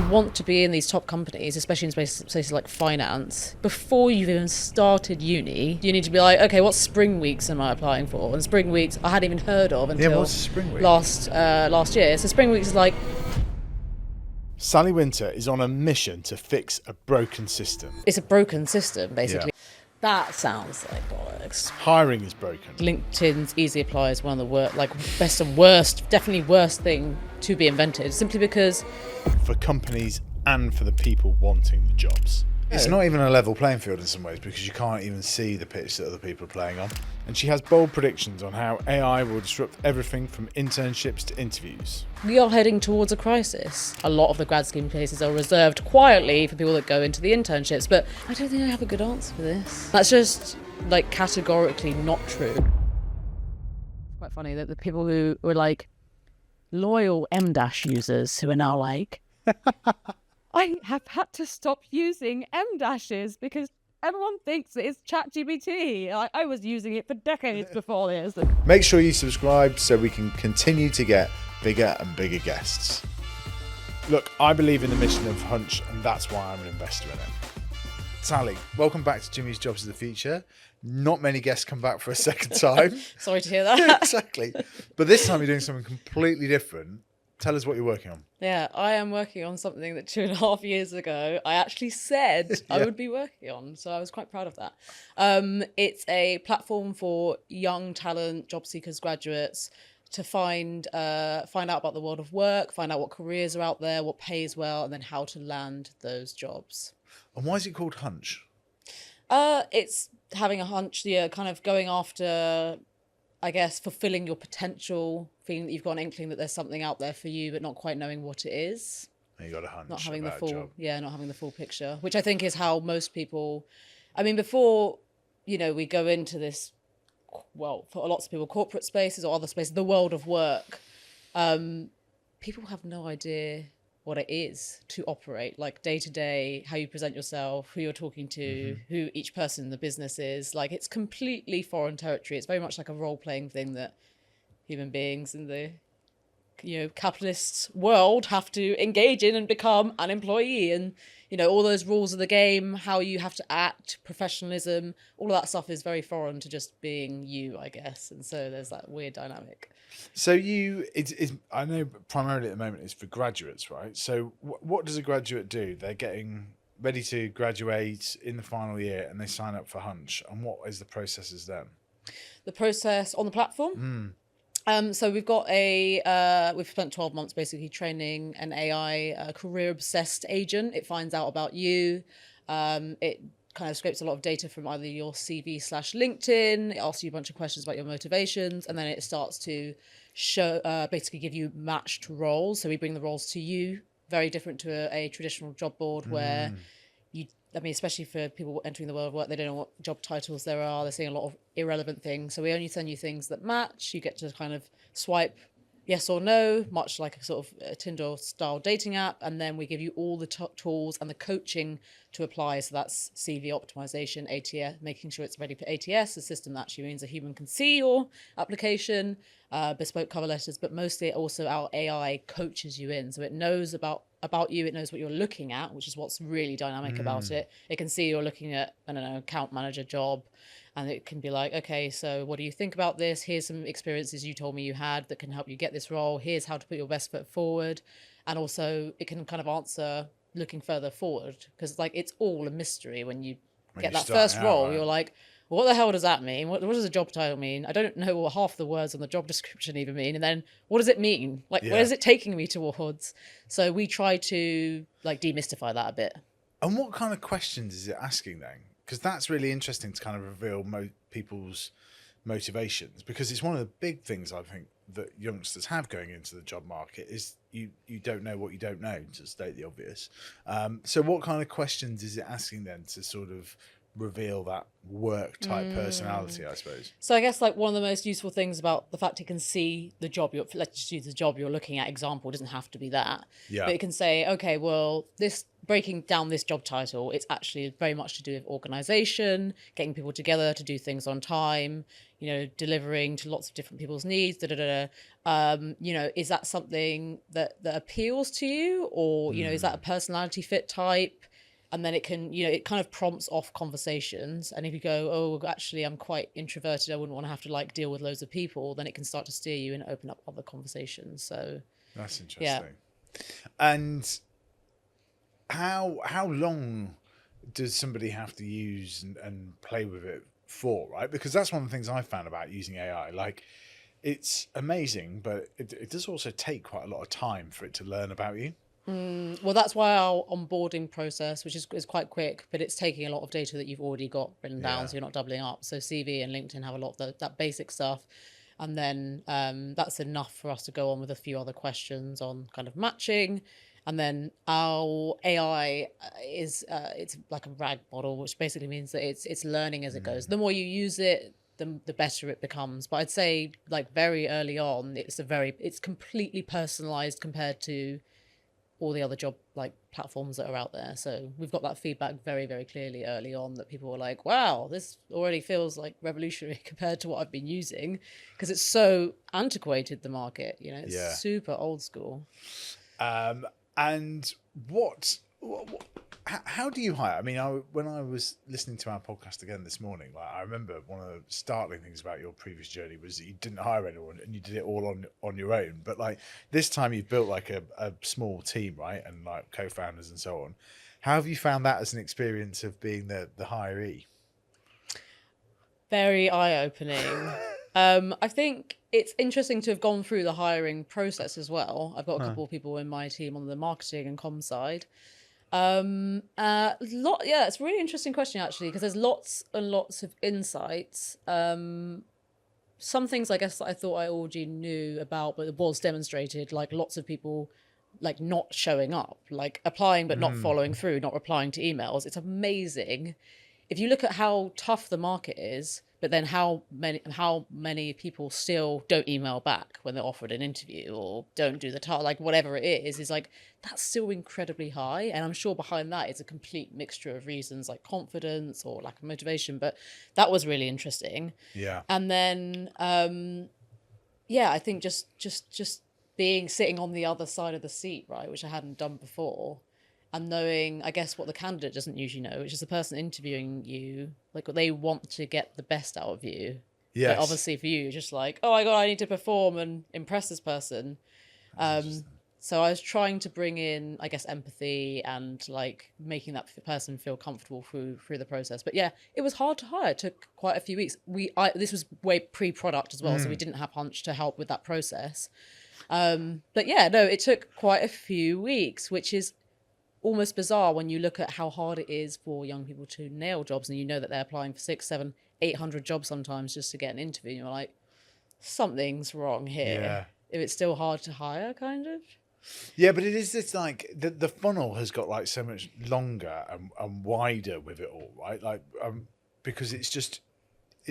want to be in these top companies, especially in places like finance, before you've even started uni, you need to be like, okay, what spring weeks am I applying for? And spring weeks I hadn't even heard of until what's spring week? last year. So spring weeks is like... Sally Wynter is on a mission to fix a broken system. It's a broken system, basically. Yeah. That sounds like bollocks. Hiring is broken. LinkedIn's Easy Apply is one of the best and worst, definitely worst thing to be invented, simply because... For companies and for the people wanting the jobs. It's not even a level playing field in some ways because you can't even see the pitch that other people are playing on. And she has bold predictions on how AI will disrupt everything from internships to interviews. We are heading towards a crisis. A lot of the grad scheme places are reserved quietly for people that go into the internships, but I don't think I have a good answer for this. That's just, like, categorically not true. Quite funny that the people who were, like, loyal M-Dash users who are now like, I have had to stop using M-Dashes because everyone thinks that it's ChatGPT. I was using it for decades before this. Make sure you subscribe so we can continue to get bigger and bigger guests. Look, I believe in the mission of Hunch, and that's why I'm an investor in it. Sally, welcome back to Jimmy's Jobs of the Future. Not many guests come back for a second time. Sorry to hear that. Exactly. But this time you're doing something completely different. Tell us what you're working on. Yeah, I am working on something that 2.5 years ago I actually said I would be working on. So I was quite proud of that. It's a platform for young talent, job seekers, graduates to find out about the world of work, find out what careers are out there, what pays well, and then how to land those jobs. And why is it called Hunch? It's having a hunch, kind of going after, I guess, fulfilling your potential, feeling that you've got an inkling that there's something out there for you, but not quite knowing what it is. And you got a hunch. Not having the about a full, job. not having the full picture, which I think is how most people, I mean, before, we go into this, well, for lots of people, corporate spaces or other spaces, the world of work, people have no idea what it is to operate, like day to day, how you present yourself, who you're talking to, who each person in the business is. Like, it's completely foreign territory. It's very much like a role-playing thing that human beings in the capitalist world have to engage in and become an employee. And all those rules of the game, how you have to act, professionalism, all of that stuff is very foreign to just being you, I guess. And so there's that weird dynamic. So I know primarily at the moment it's for graduates, right? So what does a graduate do? They're getting ready to graduate in the final year and they sign up for Hunch. And what is the process as then? The process on the platform? So we've got we've spent 12 months basically training an AI career-obsessed agent. It finds out about you. It kind of scrapes a lot of data from either your CV/LinkedIn. It asks you a bunch of questions about your motivations, and then it starts to show, basically give you matched roles. So we bring the roles to you, very different to a traditional job board where especially for people entering the world of work, they don't know what job titles there are. They're seeing a lot of irrelevant things. So we only send you things that match. You get to kind of swipe yes or no, much like a sort of Tinder-style dating app. And then we give you all the tools and the coaching to apply. So that's CV optimization, ATS, making sure it's ready for ATS, a system that actually means a human can see your application, bespoke cover letters, but mostly also our AI coaches you in. So it knows about you, it knows what you're looking at, which is what's really dynamic about it. It can see you're looking at, account manager job, and it can be like, okay, so what do you think about this? Here's some experiences you told me you had that can help you get this role. Here's how to put your best foot forward. And also it can kind of answer looking further forward, because it's all a mystery when you get that first role. Right? You're like, what the hell does that mean? What does a job title mean? I don't know what half the words on the job description even mean. And then what does it mean? Where is it taking me towards? So we try to demystify that a bit. And what kind of questions is it asking then? Because that's really interesting to kind of reveal people's motivations, because it's one of the big things I think that youngsters have going into the job market is you don't know what you don't know, to state the obvious. So what kind of questions is it asking then to sort of reveal that work type personality, I suppose? So I guess one of the most useful things about the fact it can see the job, let's just use the job you're looking at example, it doesn't have to be that. Yeah. But it can say, okay, well, breaking down this job title, it's actually very much to do with organization, getting people together to do things on time. delivering to lots of different people's needs, is that something that appeals to you, or is that a personality fit type? And then it can, it kind of prompts off conversations. And if you go, oh, actually, I'm quite introverted, I wouldn't want to have to deal with loads of people, then it can start to steer you and open up other conversations. So that's interesting. Yeah. And how long does somebody have to use and play with it for, right? Because that's one of the things I found about using AI. It's amazing, but it does also take quite a lot of time for it to learn about you. Well, that's why our onboarding process, which is quite quick, but it's taking a lot of data that you've already got written down, so you're not doubling up. So CV and LinkedIn have a lot of that basic stuff. And then that's enough for us to go on with a few other questions on kind of matching. And then our AI is it's like a RAG model, which basically means that it's learning as it goes. The more you use it, the better it becomes. But I'd say very early on, it's completely personalized compared to all the other job platforms that are out there. So we've got that feedback very, very clearly early on, that people were like, wow, this already feels revolutionary compared to what I've been using, because it's so antiquated, the market, it's super old school. And how do you hire? I mean, when I was listening to our podcast again this morning, I remember one of the startling things about your previous journey was that you didn't hire anyone and you did it all on your own. But this time you've built a small team, right? And co-founders and so on. How have you found that as an experience of being the hiree? Very eye-opening. I think it's interesting to have gone through the hiring process as well. I've got a couple of people in my team on the marketing and comms side. It's a really interesting question, actually, because there's lots and lots of insights. Some things I guess that I thought I already knew about, but it was demonstrated, lots of people not showing up, applying but not following through, not replying to emails. It's amazing if you look at how tough the market is, but then how many people still don't email back when they're offered an interview, or don't do the task, whatever it is that's still incredibly high. And I'm sure behind that is a complete mixture of reasons, like confidence or lack of motivation. But that was really interesting. Yeah. And then, I think just sitting on the other side of the seat, right, which I hadn't done before. And knowing, I guess, what the candidate doesn't usually know, which is the person interviewing you, they want to get the best out of you. Yes. But obviously for you, just oh my God, I need to perform and impress this person. So I was trying to bring in, I guess, empathy and making that person feel comfortable through the process. But yeah, it was hard to hire. It took quite a few weeks. This was way pre-product as well, so we didn't have Hunch to help with that process. But yeah, no, it took quite a few weeks, which is almost bizarre when you look at how hard it is for young people to nail jobs, and that they're applying for 600, 700, 800 jobs sometimes just to get an interview. You're like, something's wrong here. Yeah. If it's still hard to hire, kind of. Yeah, but it is this the funnel has got so much longer and wider with it all, right? Because it's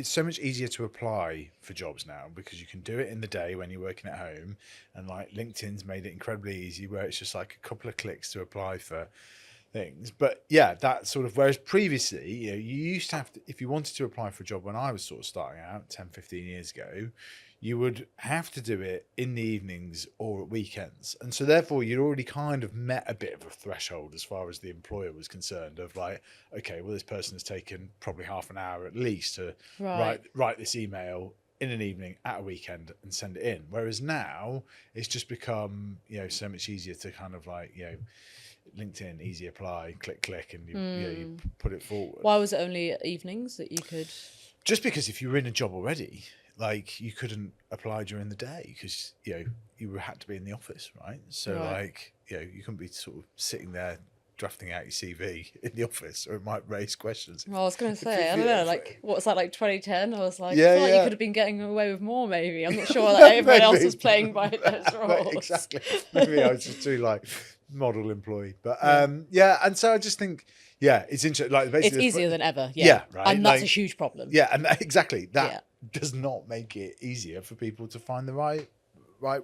so much easier to apply for jobs now, because you can do it in the day when you're working at home, and LinkedIn's made it incredibly easy, where it's just a couple of clicks to apply for things. But yeah, that sort of, whereas previously, you used to have to, if you wanted to apply for a job when I was sort of starting out 10, 15 years ago, you would have to do it in the evenings or at weekends. And so therefore you'd already kind of met a bit of a threshold as far as the employer was concerned of okay, well, this person has taken probably half an hour at least to write this email in an evening at a weekend and send it in. Whereas now it's just become, so much easier to kind of LinkedIn, easy apply, click, and you put it forward. Why was it only evenings that you could? Just because if you were in a job already, you couldn't apply during the day because you had to be in the office, right? So you couldn't be sort of sitting there drafting out your CV in the office, or it might raise questions. Well, I was going to say, I don't know, what was that, 2010? I was I feel like you could have been getting away with more, maybe. I'm not sure that everyone else was playing by those roles. Exactly. Maybe I was just too model employee, but and so I just think. Yeah, it's interesting. It's easier than ever. Yeah, right. And that's a huge problem. Yeah, and exactly that does not make it easier for people to find the right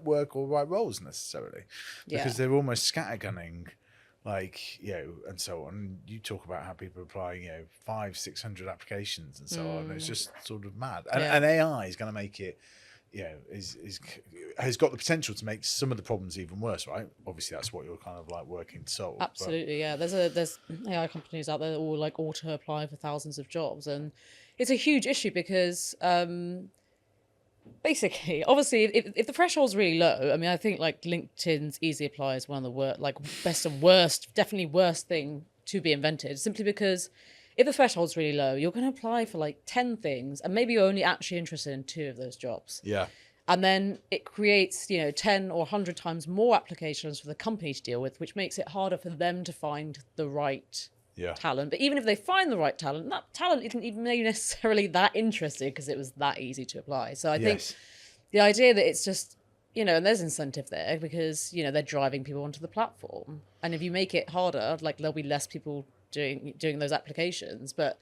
work or right roles necessarily, because they're almost scattergunning like, and so on. You talk about how people are applying, 500-600 applications and so on. It's just sort of mad. And AI is going to make it, has got the potential to make some of the problems even worse, right? Obviously, that's what you're kind of like working to solve. Absolutely, yeah. There's AI companies out there that will like auto apply for thousands of jobs, and it's a huge issue because basically, obviously, if the threshold's really low, I mean, I think like LinkedIn's easy apply is one of the worst, like best and worst, definitely worst thing to be invented, simply because if the threshold's really low, you're going to apply for like 10 things and maybe you're only actually interested in 2 of those jobs. Yeah. And then it creates, 10 or 100 times more applications for the company to deal with, which makes it harder for them to find the right talent. But even if they find the right talent, that talent isn't even necessarily that interested because it was that easy to apply. So I think the idea that it's just, and there's incentive there because, they're driving people onto the platform. And if you make it harder, like there'll be less people doing those applications. But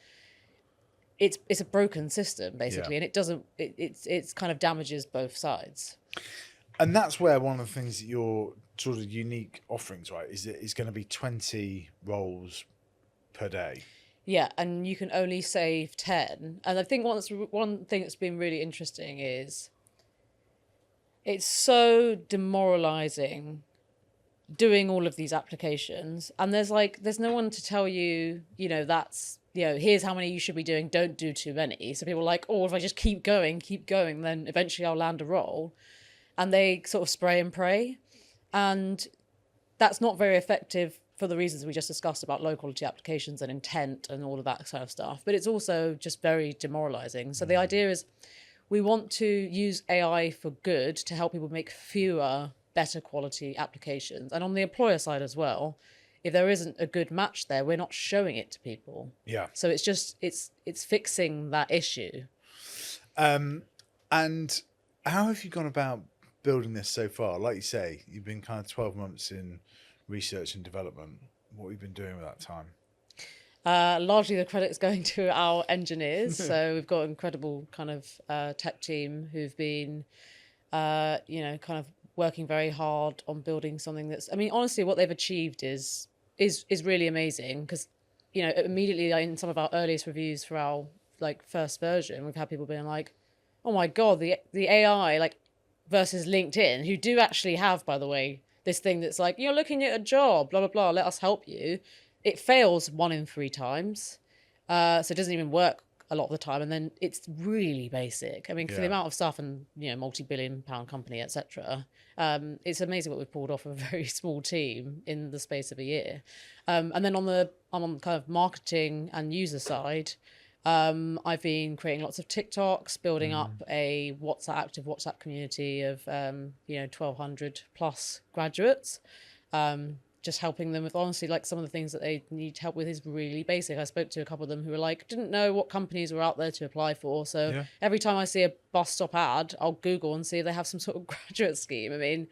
it's a broken system basically, and it's kind of damages both sides. And that's where one of the things that your sort of unique offerings, right, is that it's going to be 20 roles per day. Yeah, and you can only save 10. And I think one thing that's been really interesting is it's so demoralizing doing all of these applications, and there's no one to tell you, that's, here's how many you should be doing, don't do too many. So people are like, oh, if I just keep going, then eventually I'll land a role. And they sort of spray and pray. And that's not very effective for the reasons we just discussed about low quality applications and intent and all of that sort of stuff. But it's also just very demoralizing. So the idea is we want to use AI for good to help people make fewer, better quality applications. And on the employer side as well, if there isn't a good match there, we're not showing it to people. Yeah. So it's just, it's fixing that issue. And how have you gone about building this so far? Like you say, you've been kind of 12 months in research and development. What have you been doing with that time? Largely the credit's going to our engineers. So we've got an incredible kind of tech team who've been, kind of working very hard on building something that's, I mean, honestly, what they've achieved is really amazing because, immediately in some of our earliest reviews for our like first version, we've had people being like, oh my God, the AI like versus LinkedIn, who do actually have, by the way, this thing that's like, you're looking at a job, blah, blah, blah, let us help you. It fails 1 in 3 times. So it doesn't even work a lot of the time. And then it's really basic. I mean, for the amount of stuff and, multi-billion-pound company, etc. It's amazing what we've pulled off a very small team in the space of a year. And then I'm on kind of marketing and user side. I've been creating lots of TikToks, building up a active WhatsApp community of 1,200 plus graduates. Just helping them with, honestly, like some of the things that they need help with is really basic. I spoke to a couple of them who were like, didn't know what companies were out there to apply for. So every time I see a bus stop ad, I'll Google and see if they have some sort of graduate scheme. I mean,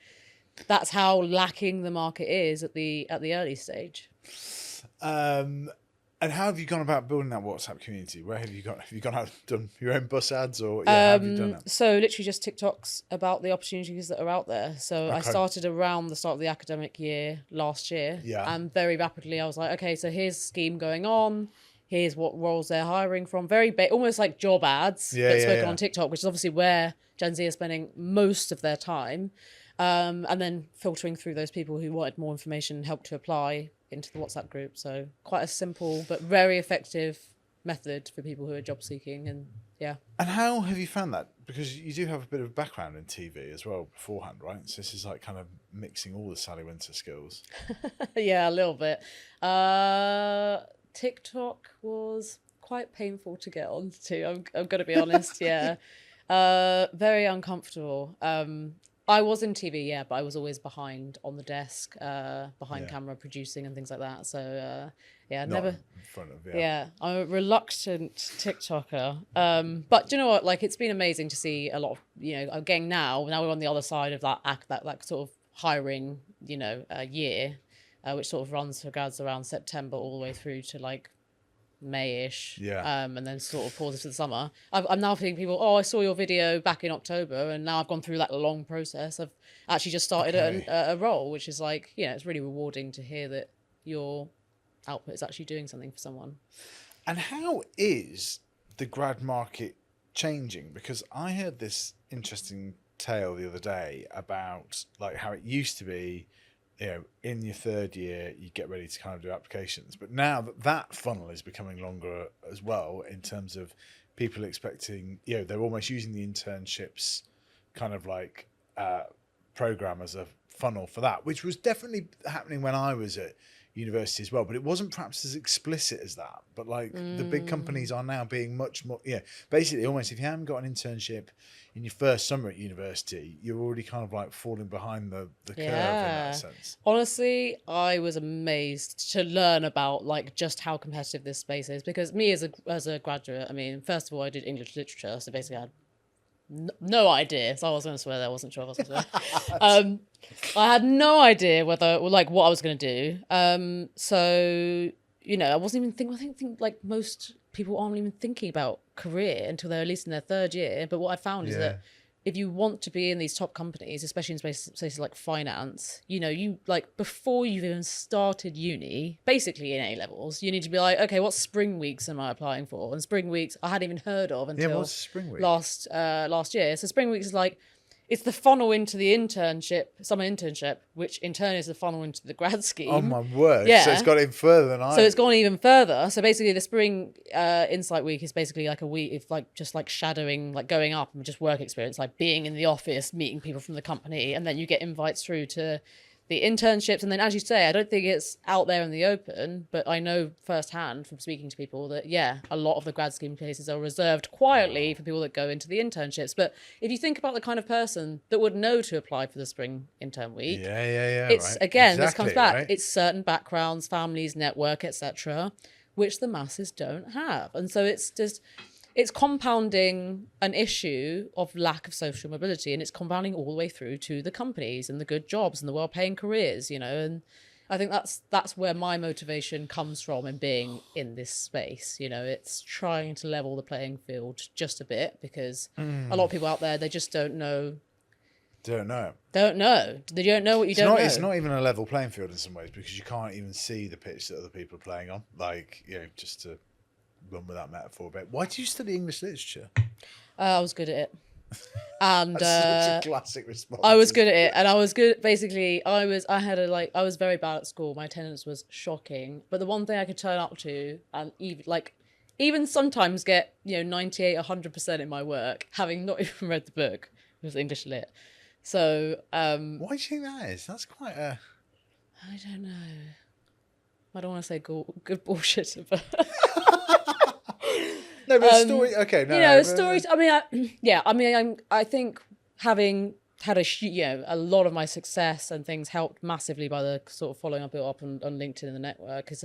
that's how lacking the market is at the early stage. And how have you gone about building that WhatsApp community? Where have you gone? Have you gone out and done your own bus ads, or how have you done that? So literally just TikToks about the opportunities that are out there. So I started around the start of the academic year last year. Yeah. And very rapidly I was like, okay, so here's a scheme going on. Here's what roles they're hiring from. Very almost like job ads, but spoken on TikTok, which is obviously where Gen Z are spending most of their time. And then filtering through those people who wanted more information and help to apply into the WhatsApp group. So quite a simple but very effective method for people who are job seeking. And And how have you found that? Because you do have a bit of a background in TV as well beforehand, right? So this is like kind of mixing all the Sally Wynter skills. Yeah, a little bit. TikTok was quite painful to get onto. I'm going to be honest. Yeah. Very uncomfortable. I was in TV, but I was always behind on the desk, behind camera producing and things like that. So, Not never in front of, I'm a reluctant TikToker. But do you know what? Like, it's been amazing to see a lot of, again, now we're on the other side of that sort of hiring, year, which sort of runs for grads around September all the way through to like May-ish, and then sort of pauses for the summer. I'm now thinking people, I saw your video back in October, and now I've gone through that long process. I've actually just started a role, which is like, it's really rewarding to hear that your output is actually doing something for someone. And how is the grad market changing? Because I heard this interesting tale the other day about like how it used to be, you know, in your third year, you get ready to kind of do applications. But now that funnel is becoming longer as well in terms of people expecting, you know, they're almost using the internships kind of like program as a funnel for that, which was definitely happening when I was at university as well, but it wasn't perhaps as explicit as that. But like the big companies are now being much more, basically almost if you haven't got an internship in your first summer at university, you're already kind of like falling behind the curve in that sense. Honestly, I was amazed to learn about like just how competitive this space is, because me as a graduate, I mean, first of all, I did English literature, so basically I had no idea. So I was going to swear there. I wasn't sure if I was going to swear. I had no idea whether like what I was going to do. So, you know, I wasn't even thinking. I think like most people aren't even thinking about career until they're at least in their third year. But what I found is that if you want to be in these top companies, especially in places like finance, you know, you like before you've even started uni, basically in A-levels, you need to be like, okay, what spring weeks am I applying for? And spring weeks I hadn't even heard of until what's spring week? last year. So spring weeks is like, it's the funnel into the summer internship, which in turn is the funnel into the grad scheme. Oh my word. Yeah. So it's got even further than I. So it's gone even further. So basically the spring insight week is basically like a week of like just like shadowing, like going up and just work experience, like being in the office, meeting people from the company, and then you get invites through to the internships. And then, as you say, I don't think it's out there in the open, but I know firsthand from speaking to people that, a lot of the grad scheme places are reserved quietly for people that go into the internships. But if you think about the kind of person that would know to apply for the spring intern week, it's, right. again, Exactly, this comes back. right? It's certain backgrounds, families, network, etc., which the masses don't have. And so it's compounding an issue of lack of social mobility, and it's compounding all the way through to the companies and the good jobs and the well-paying careers, you know. And I think that's where my motivation comes from in being in this space. You know, it's trying to level the playing field just a bit, because a lot of people out there, they just don't know. Don't know. They don't know what you don't know. It's not even a level playing field in some ways, because you can't even see the pitch that other people are playing on. Like, you know, just to run with that metaphor a bit. Why do you study English literature? I was good at it. And That's such a classic response. I was good at it, and I was good. Basically, I was very bad at school. My attendance was shocking. But the one thing I could turn up to, and even sometimes get 98, 100% in my work, having not even read the book, was English lit. So why do you think that is? That's quite a. I don't know. I don't want to say good bullshit, but. No, but story. Okay, no. Stories. I mean, I think having had a lot of my success and things helped massively by the sort of following I built up on LinkedIn and the network. Because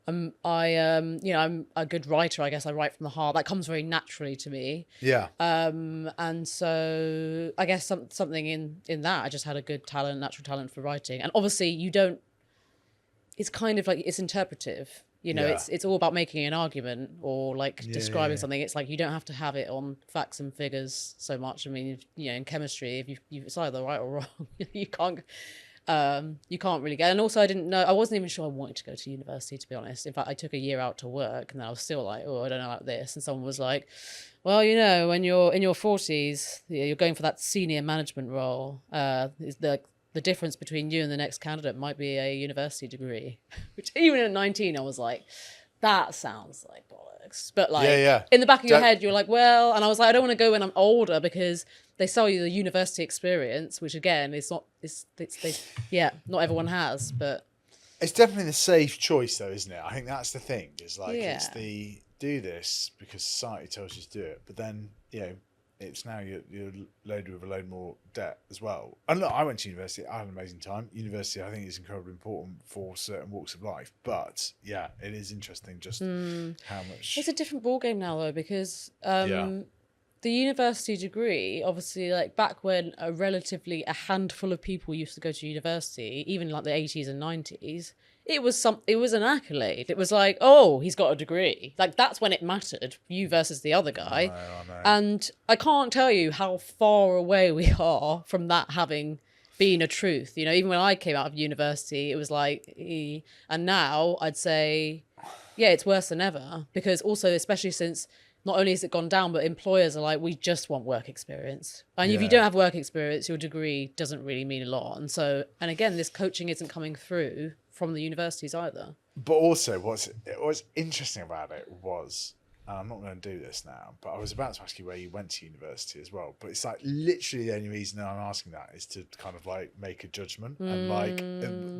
I'm a good writer. I guess I write from the heart. That comes very naturally to me. Yeah. And so I guess something in that, I just had a good natural talent for writing. And obviously, it's kind of like it's interpretive. You know, it's all about making an argument or like describing something. It's like you don't have to have it on facts and figures so much. I mean, in chemistry, if it's either right or wrong, you can't really get. And also, I wasn't even sure I wanted to go to university, to be honest. In fact, I took a year out to work, and then I was still like, I don't know about this. And someone was like, well, when you're in your 40s, you're going for that senior management role. The difference between you and the next candidate might be a university degree, which even at 19, I was like, that sounds like bollocks. But like in the back of your head, you're like, well, and I was like, I don't want to go when I'm older, because they sell you the university experience, which again, not everyone has, but. It's definitely the safe choice though, isn't it? I think that's the thing. It's like, it's the do this because society tells you to do it, but then, it's now you're loaded with a load more debt as well. And look, I went to university. I had an amazing time. University, I think, is incredibly important for certain walks of life. But it is interesting just how much. It's a different ballgame now, though, because the university degree, obviously, like back when a handful of people used to go to university, even like the 80s and 90s. It was an accolade. It was like, oh, he's got a degree. Like that's when it mattered, you versus the other guy. I know. And I can't tell you how far away we are from that having been a truth. You know, even when I came out of university, it was like, and now I'd say, yeah, it's worse than ever, because also, especially since not only has it gone down, but employers are like, we just want work experience. And if you don't have work experience, your degree doesn't really mean a lot. And so, and again, this coaching isn't coming through from the universities either. But also, what's interesting about it was, and I'm not going to do this now, but I was about to ask you where you went to university as well. But it's like literally the only reason I'm asking that is to kind of like make a judgment, and like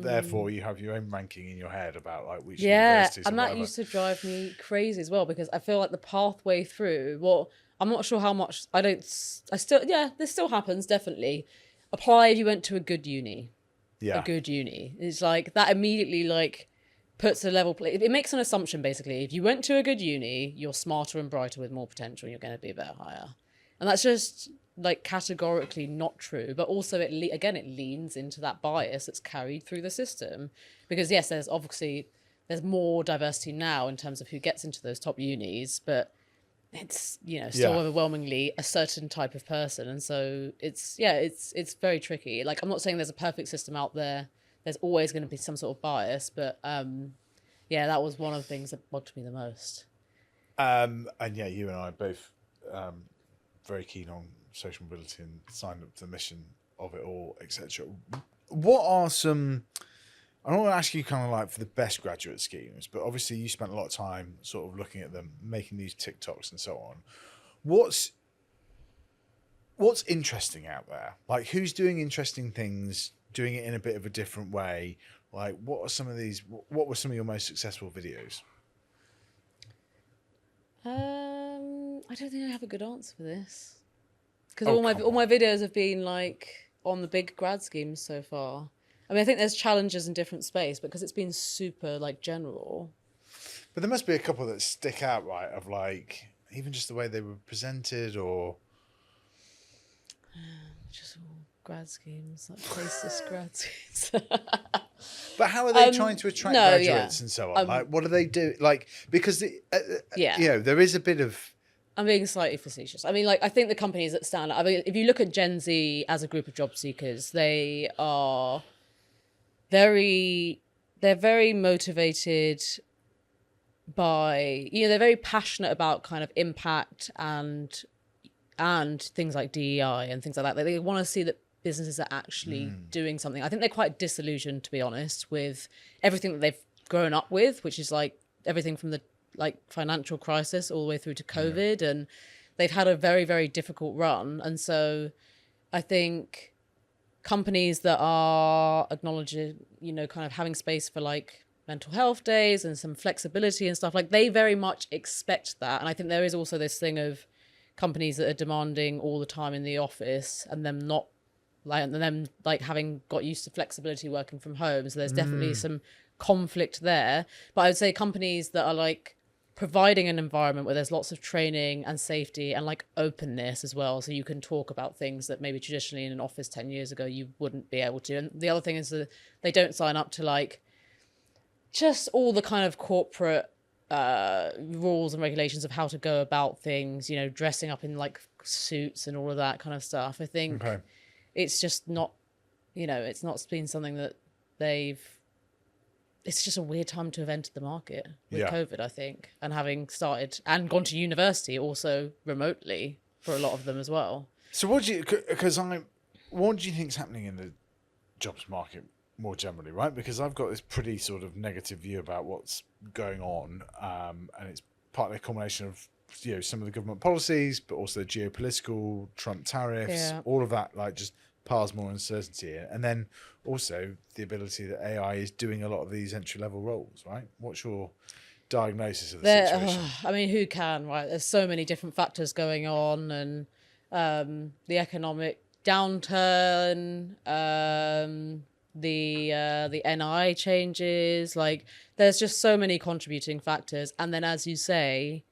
therefore you have your own ranking in your head about like which universities. And that used to drive me crazy as well, because I feel like the pathway through. Well, I'm not sure how much. This still happens, definitely. Apply if you went to a good uni. Yeah, a good uni. It's like that immediately like puts a level play. It makes an assumption basically. If you went to a good uni, you're smarter and brighter with more potential. You're going to be a bit higher, and that's just like categorically not true. But also, it leans into that bias that's carried through the system. Because yes, there's more diversity now in terms of who gets into those top unis, but it's still overwhelmingly a certain type of person, and so it's very tricky. Like, I'm not saying there's a perfect system out there. There's always going to be some sort of bias, but that was one of the things that bugged me the most. And yeah, you and I are both very keen on social mobility and signed up to the mission of it all, etc. What are some? I don't want to ask you kind of like for the best graduate schemes, but obviously you spent a lot of time sort of looking at them, making these TikToks and so on. What's interesting out there? Like, who's doing interesting things? Doing it in a bit of a different way. Like, what were some of your most successful videos? I don't think I have a good answer for this, because all my videos have been like on the big grad schemes so far. I mean, I think there's challenges in different space, but because it's been super like general. But there must be a couple that stick out, right? Of like even just the way they were presented, or just all grad schemes, like racist grad schemes. But how are they trying to attract graduates and so on? Like, what do they do? Like, because there is a bit of. I'm being slightly facetious. I mean, like, I think the companies that stand out. I mean, if you look at Gen Z as a group of job seekers, they are they're very motivated by, they're very passionate about kind of impact and things like DEI and things like that. They want to see that businesses are actually doing something. I think they're quite disillusioned, to be honest, with everything that they've grown up with, which is like everything from the like financial crisis all the way through to COVID, and they've had a very, very difficult run. And so I think companies that are acknowledging, kind of having space for like mental health days and some flexibility and stuff, like they very much expect that. And I think there is also this thing of companies that are demanding all the time in the office and them not like having got used to flexibility working from home. So there's definitely some conflict there. But I would say companies that are like providing an environment where there's lots of training and safety and like openness as well, so you can talk about things that maybe traditionally in an office 10 years ago you wouldn't be able to. And the other thing is that they don't sign up to like just all the kind of corporate rules and regulations of how to go about things, dressing up in like suits and all of that kind of stuff. I think it's just not, it's not been something that it's just a weird time to have entered the market with COVID, I think, and having started and gone to university also remotely for a lot of them as well. So what do you think is happening in the jobs market more generally, right? Because I've got this pretty sort of negative view about what's going on, and it's partly a combination of some of the government policies, but also geopolitical, Trump tariffs, all of that, like just piles more uncertainty, and then also the ability that AI is doing a lot of these entry-level roles, right? What's your diagnosis of the situation? I mean, who can, right? There's so many different factors going on, and the economic downturn, the NI changes, like there's just so many contributing factors. And then, as you say,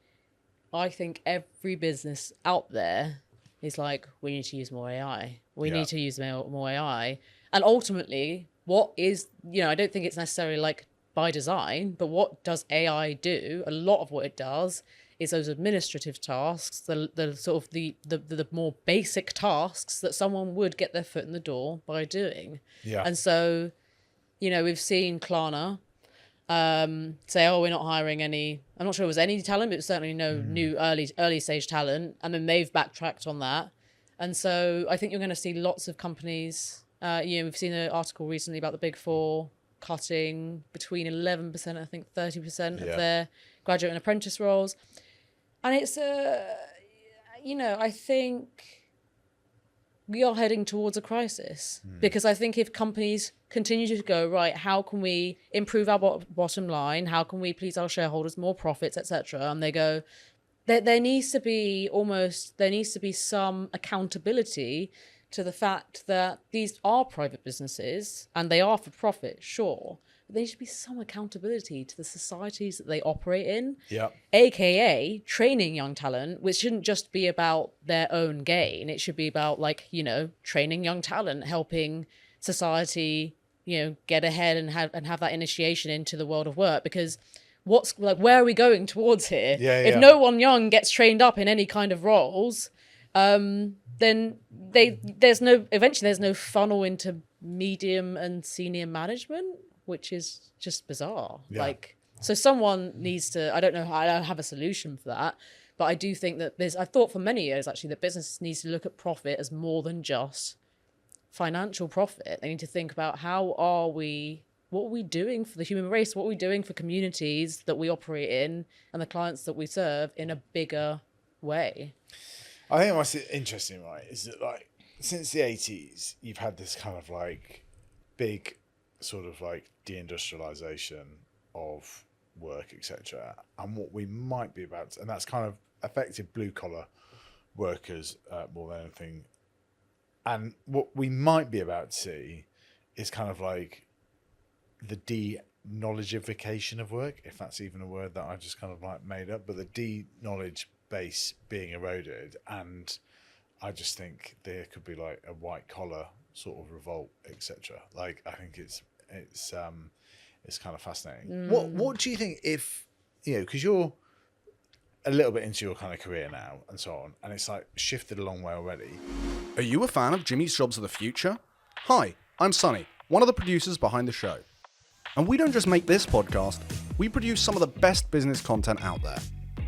I think every business out there is like, we need to use more AI. We need to use more AI. And ultimately, what is, I don't think it's necessarily like by design, but what does AI do? A lot of what it does is those administrative tasks, the sort of the more basic tasks that someone would get their foot in the door by doing. Yeah. And so, we've seen Klarna say, oh, we're not hiring any, I'm not sure it was any talent, but it was certainly no new early stage talent. And then they've backtracked on that. And so I think you're going to see lots of companies, we've seen an article recently about the Big Four cutting between 11%, I think 30% of their graduate and apprentice roles. And it's, I think we are heading towards a crisis because I think if companies continue to go, right, how can we improve our bottom line? How can we please our shareholders, more profits, etc. And they go, there needs to be some accountability to the fact that these are private businesses and they are for profit, sure. But there should be some accountability to the societies that they operate in, aka training young talent, which shouldn't just be about their own gain. It should be about training young talent, helping society, get ahead and have that initiation into the world of work. Because where are we going towards here? If no one young gets trained up in any kind of roles, then there's no funnel into medium and senior management, which is just bizarre. So someone needs to, I don't have a solution for that, but I do think that I've thought for many years actually that business needs to look at profit as more than just financial profit. They need to think about what are we doing for the human race? What are we doing for communities that we operate in and the clients that we serve in a bigger way? I think what's interesting, right, is that since the 80s, you've had this kind of big sort of deindustrialization of work, etc. And what we might be about to, and that's kind of affected blue collar workers more than anything. And what we might be about to see is kind of the de-knowledgification of work, if that's even a word that I just kind of made up, but the de-knowledge base being eroded. And I just think there could be a white collar sort of revolt, etc. I think it's kind of fascinating. What do you think if, because you're a little bit into your kind of career now and so on, and it's shifted a long way already. Are you a fan of Jimmy's Jobs of the Future? Hi, I'm Sonny, one of the producers behind the show. And we don't just make this podcast, we produce some of the best business content out there,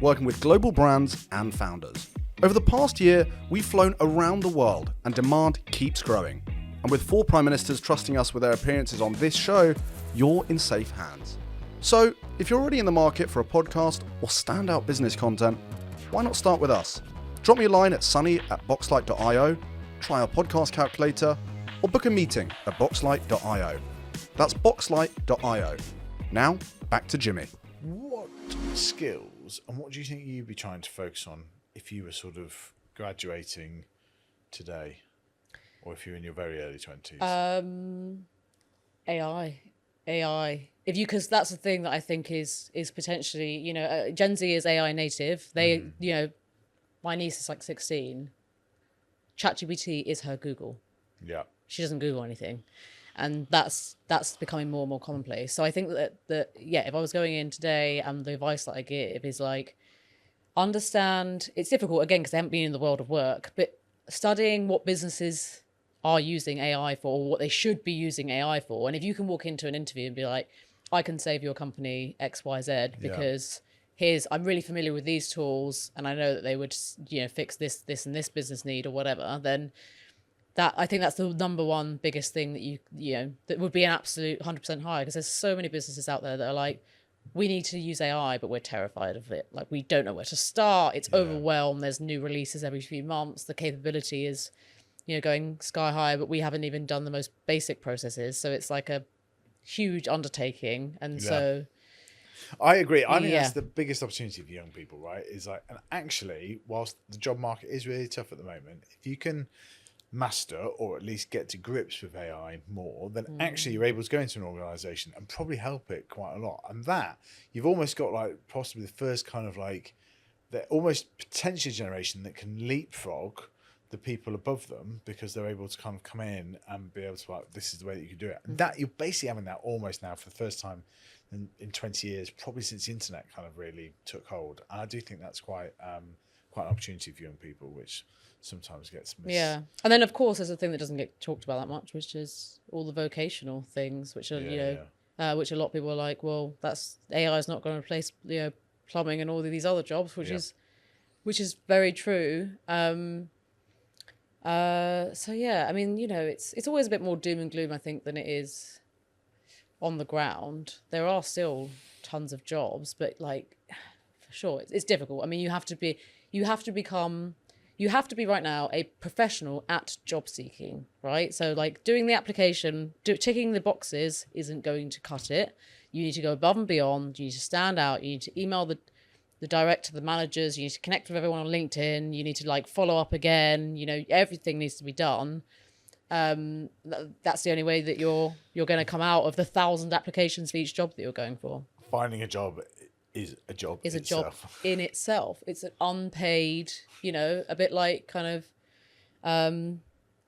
working with global brands and founders. Over the past year, we've flown around the world and demand keeps growing. And with 4 prime ministers trusting us with their appearances on this show, you're in safe hands. So, if you're already in the market for a podcast or standout business content, why not start with us? Drop me a line at sunny@boxlight.io, try our podcast calculator, or book a meeting at boxlight.io. That's boxlight.io. Now, back to Jimmy. What skills and what do you think you'd be trying to focus on if you were sort of graduating today, or if you're in your very early 20s? AI. Because that's the thing that I think is potentially, Gen Z is AI native. They, my niece is 16. ChatGPT is her Google. Yeah. She doesn't Google anything. And that's becoming more and more commonplace. So I think that if I was going in today, and the advice that I give is understand, it's difficult again because they haven't been in the world of work, but studying what businesses are using AI for, or what they should be using AI for. And if you can walk into an interview and be like, I can save your company XYZ because I'm really familiar with these tools and I know that they would, fix this and this business need or whatever, then I think that's the number one biggest thing that that would be an absolute 100% hire, because there's so many businesses out there that are we need to use AI, but we're terrified of it. We don't know where to start. It's overwhelmed. There's new releases every few months. The capability is, going sky high, but we haven't even done the most basic processes. So it's a huge undertaking. And so I agree. I think that's the biggest opportunity for young people, right? And actually, whilst the job market is really tough at the moment, if you can master or at least get to grips with AI more, then actually you're able to go into an organization and probably help it quite a lot. And that you've almost got possibly the first kind of the almost potential generation that can leapfrog the people above them, because they're able to kind of come in and be able to this is the way that you can do it. And that you're basically having that almost now for the first time in 20 years, probably since the internet kind of really took hold. And I do think that's quite an opportunity for young people, which sometimes gets missed. Yeah. And then, of course, there's a thing that doesn't get talked about that much, which is all the vocational things, which are, which a lot of people are like, well, that's AI is not going to replace, plumbing and all of these other jobs, which is very true. So yeah, I mean, it's always a bit more doom and gloom, I think, than it is on the ground. There are still tons of jobs, but like, for sure, it's difficult. I mean, you have to be right now a professional at job seeking, right? So like doing the application, ticking the boxes isn't going to cut it. You need to go above and beyond. You need to stand out. You need to email the director, the managers. You need to connect with everyone on LinkedIn. You need to like follow up again. Everything needs to be done. That's the only way that you're going to come out of the 1,000 applications for each job that you're going for. Finding a job is a job in itself. It's an unpaid, a bit like kind of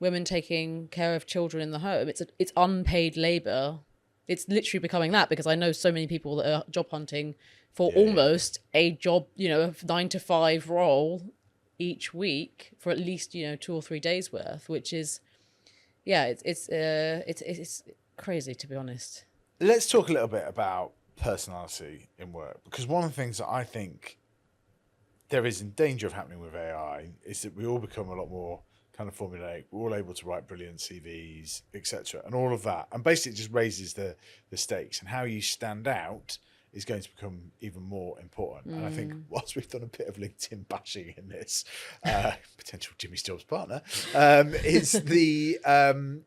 women taking care of children in the home. It's unpaid labor. It's literally becoming that, because I know so many people that are job hunting for almost a job, a 9-to-5 role each week for at least 2 or 3 days worth, which is it's crazy, to be honest. Let's talk a little bit about personality in work, because one of the things that I think there is in danger of happening with AI is that we all become a lot more kind of formulaic. We're all able to write brilliant CVs, etc., and all of that, and basically it just raises the stakes, and how you stand out is going to become even more important. And I think whilst we've done a bit of LinkedIn bashing in this, potential Jimmy Jobs partner, is that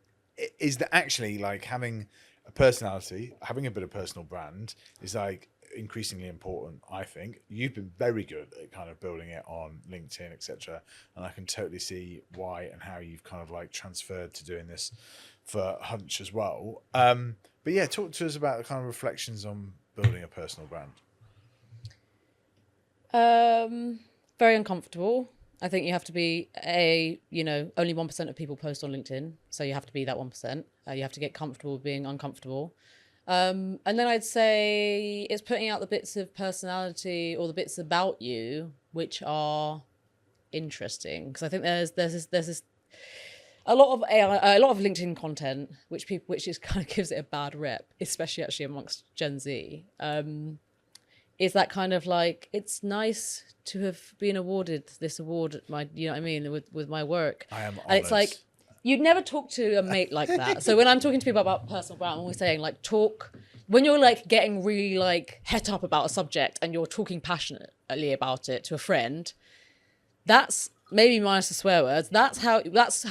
actually like having a personality, having a bit of personal brand is like increasingly important. I think you've been very good at kind of building it on LinkedIn, etc., and I can totally see why and how you've kind of like transferred to doing this for Hunch as well. But yeah, talk to us about the kind of reflections on building a personal brand. Very uncomfortable. I think you have to be only 1% of people post on LinkedIn. So you have to be that 1%. You have to get comfortable with being uncomfortable. And then I'd say it's putting out the bits of personality or the bits about you which are interesting. Because I think there's this a lot of AI, a lot of LinkedIn content, which just kind of gives it a bad rep, especially actually amongst Gen Z. Is that kind of like, it's nice to have been awarded this award at my, with my work. I am honoured. And it's like, you'd never talk to a mate like that. So when I'm talking to people about personal brand, I'm always saying like, when you're like getting really like het up about a subject and you're talking passionately about it to a friend, that's maybe minus the swear words. That's how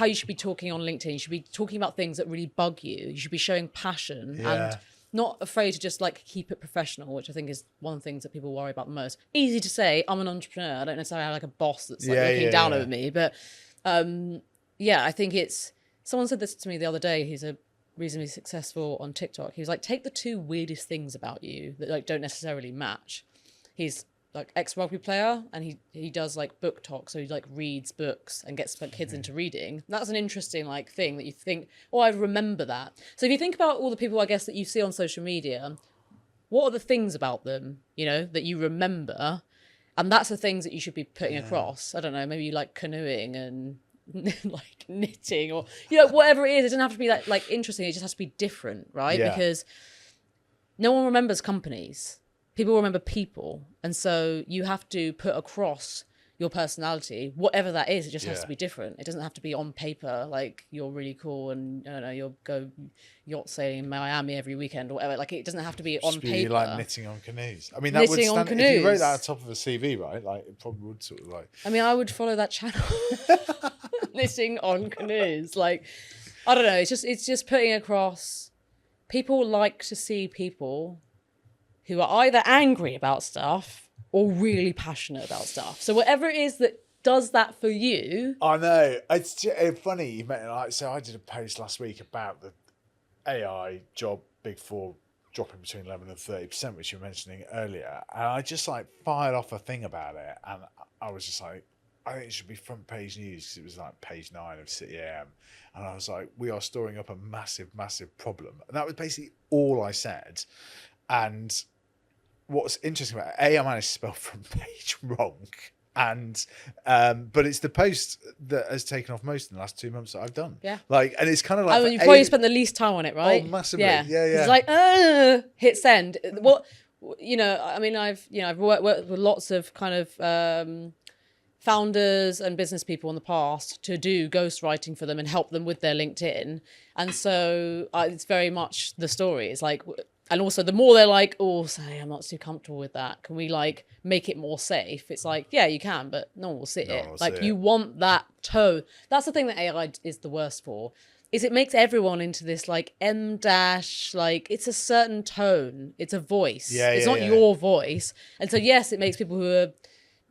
you should be talking on LinkedIn. You should be talking about things that really bug you. You should be showing passion and not afraid to just like keep it professional, which I think is one of the things that people worry about the most. Easy to say, I'm an entrepreneur. I don't necessarily have like a boss that's like looking down over me. But I think someone said this to me the other day. He's a reasonably successful on TikTok. He was like, take the 2 weirdest things about you that like don't necessarily match. He's like ex-rugby player, and he does like book talk, so he like reads books and gets like kids into reading. That's an interesting like thing that you think, I remember that. So if you think about all the people I guess that you see on social media, what are the things about them that you remember, and that's the things that you should be putting across. I don't know, maybe you like canoeing and like knitting or whatever it is. It doesn't have to be that like interesting, it just has to be different, right? Because no one remembers companies. People remember people. And so you have to put across your personality, whatever that is. It just has to be different. It doesn't have to be on paper, like you're really cool and you'll go yacht sailing in Miami every weekend or whatever. Like it doesn't have to be on paper. Like knitting on canoes. I mean, that would stand, if you wrote that at the top of a CV, right? Like it probably would sort of like. I mean, I would follow that channel. Knitting on canoes. Like, I don't know. It's just putting across. People like to see people who are either angry about stuff or really passionate about stuff. So whatever it is that does that for you. I know. It's funny you met like, so I did a post last week about the AI job Big Four dropping between 11 and 30%, which you were mentioning earlier. And I just like fired off a thing about it. And I was just like, I think it should be front page news, because it was like page 9 of City AM. And I was like, we are storing up a massive, massive problem. And that was basically all I said. And what's interesting about it, I managed to spell front page wrong. And but it's the post that has taken off most in the last 2 months that I've done. Yeah. Like, and it's kind of like I mean, you probably spent the least time on it, right? Oh, massively. Yeah, yeah. It's like, hit send. What, I mean, I've worked with lots of kind of founders and business people in the past to do ghostwriting for them and help them with their LinkedIn. And so it's very much the story. It's like, and also the more they're like, oh, say, I'm not too comfortable with that. Can we like make it more safe? It's like, yeah, you can, but no one will see it. Like you want that tone. That's the thing that AI is the worst for, is it makes everyone into this like M-dash, like it's a certain tone. It's a voice. It's not your voice. And so, yes, it makes people who are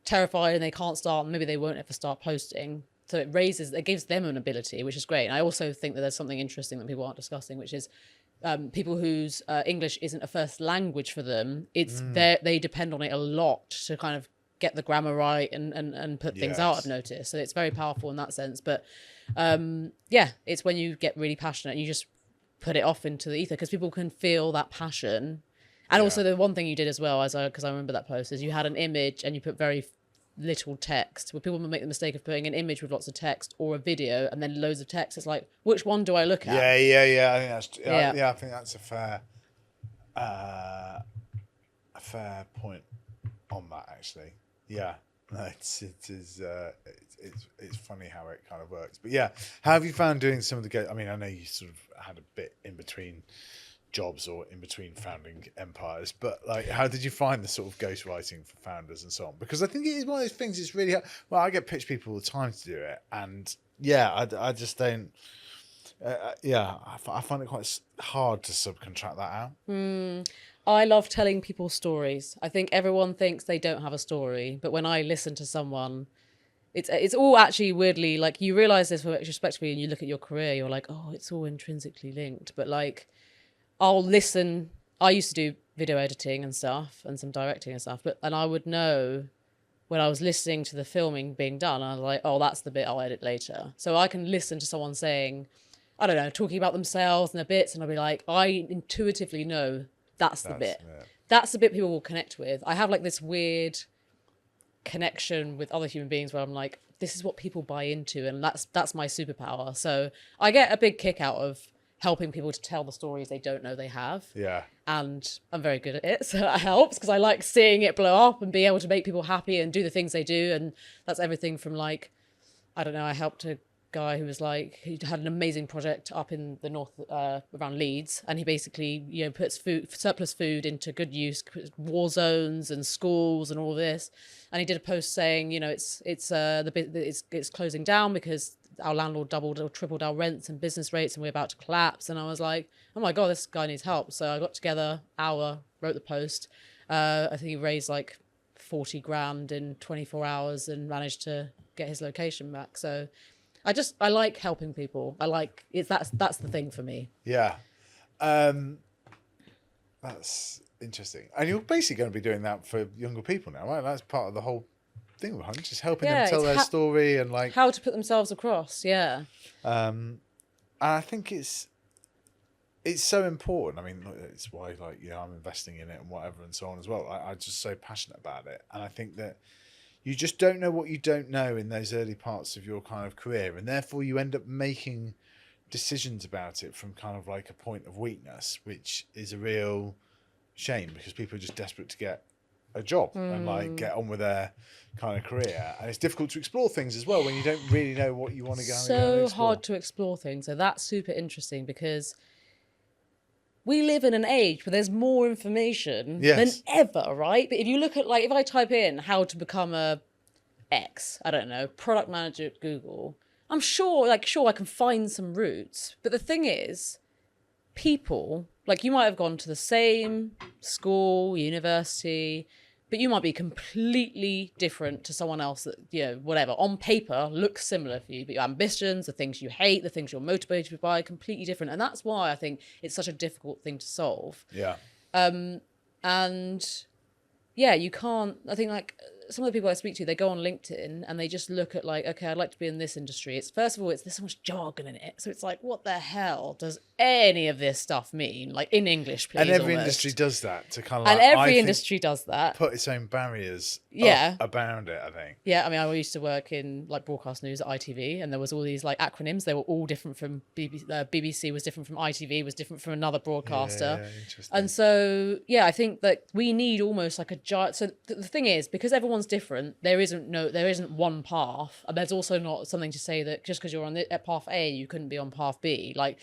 terrified and they can't start, maybe they won't ever start posting. So it gives them an ability, which is great. And I also think that there's something interesting that people aren't discussing, which is people whose English isn't a first language for them. It's they depend on it a lot to kind of get the grammar right and put things out, I've noticed. So it's very powerful in that sense. But it's when you get really passionate and you just put it off into the ether, because people can feel that passion. And also the one thing you did as well, because I remember that post, is you had an image and you put very little text, where people make the mistake of putting an image with lots of text or a video and then loads of text. It's like, which one do I look at? I think that's a fair point on that, actually. Yeah, it's funny how it kind of works. But yeah, how have you found doing some of the? I mean, I know you sort of had a bit in between jobs or in between founding empires, but like, how did you find the sort of ghostwriting for founders and so on? Because I think it is one of those things. It's really well, I get pitched people all the time to do it, and I just don't. I find it quite hard to subcontract that out. I love telling people stories. I think everyone thinks they don't have a story, but when I listen to someone, it's all actually weirdly, like, you realize this retrospectively and you look at your career, you're like, oh, it's all intrinsically linked. But like, I'll listen. I used to do video editing and stuff and some directing and stuff, and I would know when I was listening to the filming being done, I was like, oh, that's the bit I'll edit later. So I can listen to someone saying, I don't know, talking about themselves and their bits, and I'll be like, I intuitively know that's the bit. Yeah. That's the bit people will connect with. I have like this weird connection with other human beings where I'm like, this is what people buy into, and that's my superpower. So I get a big kick out of helping people to tell the stories they don't know they have. Yeah. And I'm very good at it, so that helps, because I like seeing it blow up and be able to make people happy and do the things they do. And that's everything from like, I don't know, I helped a guy who was like, he had an amazing project up in the north around Leeds, and he basically, puts surplus food into good use, war zones and schools and all this. And he did a post saying, it's closing down because our landlord doubled or tripled our rents and business rates and we're about to collapse. And I was like, oh my God, this guy needs help. So I got together, wrote the post. I think he raised like 40 grand in 24 hours and managed to get his location back. So I like helping people. That's the thing for me. Yeah. That's interesting. And you're basically going to be doing that for younger people now, right? That's part of the whole thing with Hunch, just helping them tell their story and like how to put themselves across. Yeah. And I think it's so important. I mean, it's why I'm investing in it and whatever and so on as well. I'm just so passionate about it, and I think that you just don't know what you don't know in those early parts of your kind of career, and therefore you end up making decisions about it from kind of like a point of weakness, which is a real shame, because people are just desperate to get a job and like get on with their kind of career, and it's difficult to explore things as well when you don't really know what you want to go. So hard to explore things. So that's super interesting, because we live in an age where there's more information than ever, right? But if you look at, like, if I type in how to become a X, I don't know, product manager at Google, I'm sure I can find some routes. But the thing is, people, like, you might have gone to the same school, university, but you might be completely different to someone else that, whatever, on paper looks similar for you, but your ambitions, the things you hate, the things you're motivated by, are completely different. And that's why I think it's such a difficult thing to solve. Yeah. And yeah, you can't, I think, like, some of the people I speak to, they go on LinkedIn and they just look at like, okay, I'd like to be in this industry. It's first of all, there's so much jargon in it. So it's like, what the hell does any of this stuff mean? Like in English, please. And every almost. industry does that to kind of And like, every industry does that. put its own barriers Yeah. up around it, I think. Yeah, I mean, I used to work in like broadcast news at ITV, and there was all these like acronyms. They were all different from BBC was different from ITV, was different from another broadcaster. Yeah, interesting. And so, yeah, I think that we need almost like a giant. So the thing is, because everyone's different, there isn't one path, and there's also not something to say that just because you're on at path A, you couldn't be on path B. Like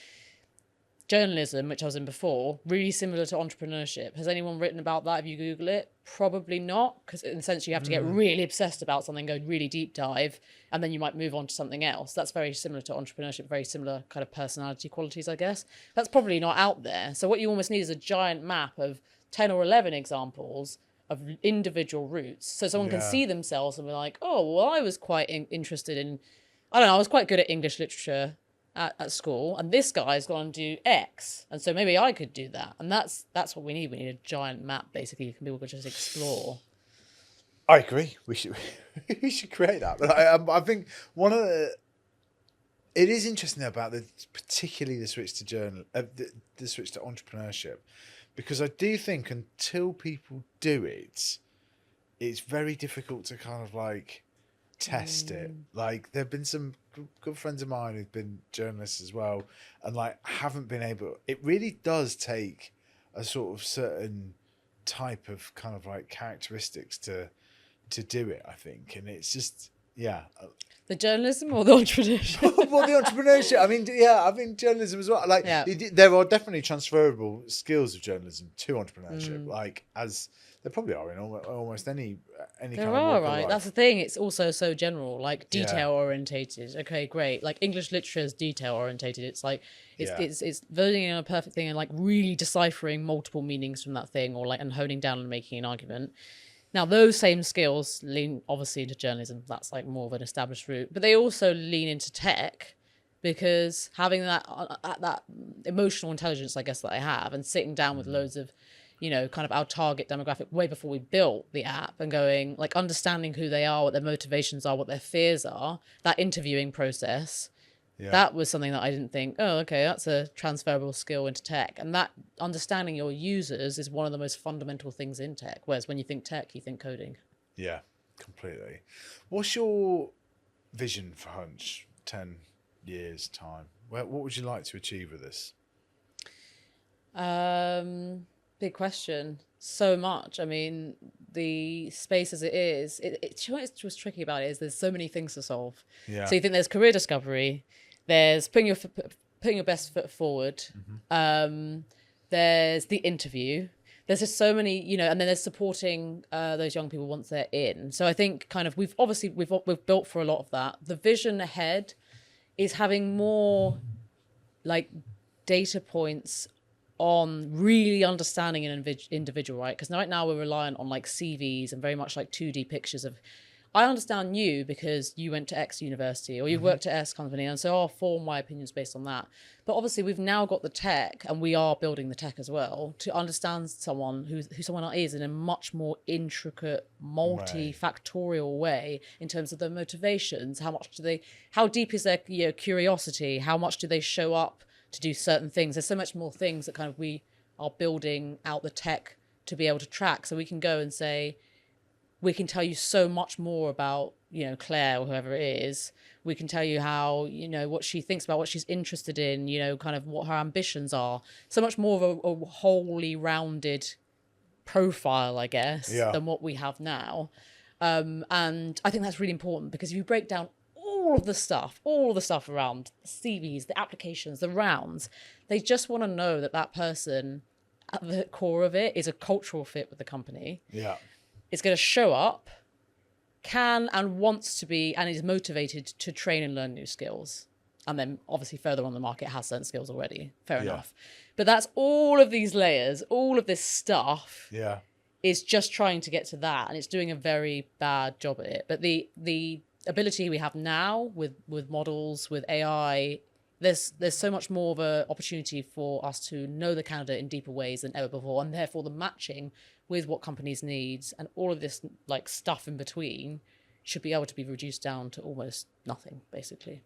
journalism, which I was in before, really similar to entrepreneurship. Has anyone written about that if you Google it? Probably not, because in a sense you have to get really obsessed about something, go really deep dive, and then you might move on to something else. That's very similar to entrepreneurship, very similar kind of personality qualities, I guess. That's probably not out there. So what you almost need is a giant map of 10 or 11 examples of individual routes, so someone can see themselves and be like, oh, well, I was quite interested in, I don't know, I was quite good at English literature at school, and this guy's gone to do X, and so maybe I could do that. And that's what we need. We need a giant map, basically, people could just explore. I agree. We should we should create that. But I think it is interesting about particularly the switch to the switch to entrepreneurship, because I do think until people do it, it's very difficult to kind of like test it. Like there've been some good friends of mine who've been journalists as well, and like haven't been able. It really does take a sort of certain type of kind of like characteristics to do it, I think. And it's just The journalism or the entrepreneurship? Well, the entrepreneurship. I mean journalism as well. Like there are definitely transferable skills of journalism to entrepreneurship. Like as there probably are in almost any There kind of are, walk of right? life. That's the thing. It's also so general, like detail orientated. Okay, great. Like English literature is detail orientated. It's like it's voting on a perfect thing and like really deciphering multiple meanings from that thing, or like and honing down and making an argument. Now, those same skills lean obviously into journalism. That's like more of an established route, but they also lean into tech, because having that emotional intelligence, I guess, that I have, and sitting down with loads of, kind of our target demographic way before we built the app, and going like understanding who they are, what their motivations are, what their fears are, that interviewing process. That was something that I didn't think, oh, okay, that's a transferable skill into tech. And that understanding your users is one of the most fundamental things in tech. Whereas when you think tech, you think coding. Yeah, completely. What's your vision for Hunch 10 years' time? What would you like to achieve with this? Big question. So much. I mean, the space as it is, what's tricky about it is there's so many things to solve. So you think there's career discovery, there's putting your best foot forward, there's the interview, there's just so many, and then there's supporting those young people once they're in. So I think kind of we've built for a lot of that. The vision ahead is having more like data points on really understanding an individual, right? Because right now we're reliant on like CVs and very much like 2D pictures of, I understand you because you went to X university or you worked at S company, and so I'll form my opinions based on that. But obviously we've now got the tech, and we are building the tech as well, to understand someone who someone is in a much more intricate, multifactorial way in terms of their motivations. How deep is their curiosity? How much do they show up to do certain things? There's so much more things that kind of we are building out the tech to be able to track. So we can go and say, we can tell you so much more about, Claire or whoever it is. We can tell you how, what she thinks about, what she's interested in, kind of what her ambitions are. So much more of a wholly rounded profile, I guess, than what we have now. And I think that's really important, because if you break down all of the stuff around the CVs, the applications, the rounds, they just want to know that person at the core of it is a cultural fit with the company. Is going to show up, can and wants to be, and is motivated to train and learn new skills. And then obviously further on the market has certain skills already. Fair enough. But that's all of these layers, all of this stuff is just trying to get to that. And it's doing a very bad job at it. But the ability we have now with models, with AI, there's so much more of an opportunity for us to know the candidate in deeper ways than ever before. And therefore the matching with what companies need, and all of this like stuff in between should be able to be reduced down to almost nothing, basically.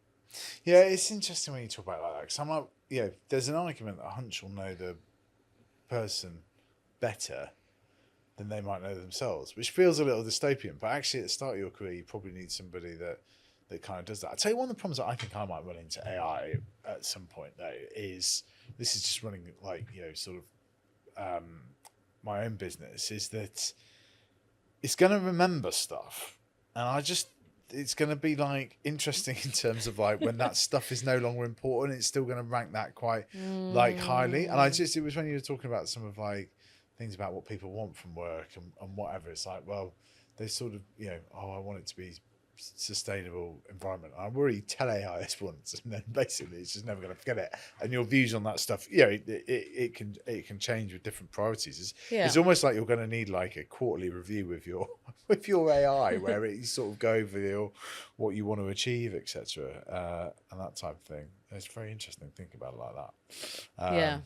Yeah, it's interesting when you talk about it like that. Because I'm like, there's an argument that Hunch will know the person better than they might know themselves, which feels a little dystopian. But actually, at the start of your career, you probably need somebody that kind of does that. I'll tell you one of the problems that I think I might run into AI at some point, though, is this is just running like, sort of my own business, is that it's going to remember stuff. And it's going to be like interesting in terms of like when that stuff is no longer important, it's still going to rank that quite like highly. And it was when you were talking about some of like things about what people want from work and whatever. It's like, well, they sort of, I want it to be sustainable environment. I already tell AI this once, and then basically it's just never going to forget it. And your views on that stuff, it can change with different priorities. It's almost like you're going to need like a quarterly review with your AI, where you sort of go over what you want to achieve, etc., and that type of thing. It's very interesting to think about it like that.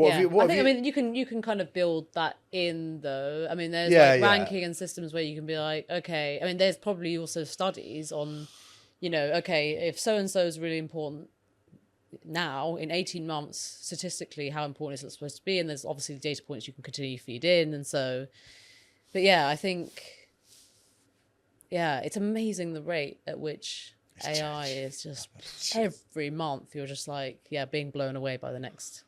I mean, you can kind of build that in, though. I mean, there's ranking and systems where you can be like, okay. I mean, there's probably also studies on, okay, if so and so is really important now in 18 months, statistically, how important is it supposed to be? And there's obviously the data points you can continue to feed in, and so. But I think, it's amazing the rate at which AI is just every month you're just like being blown away by the next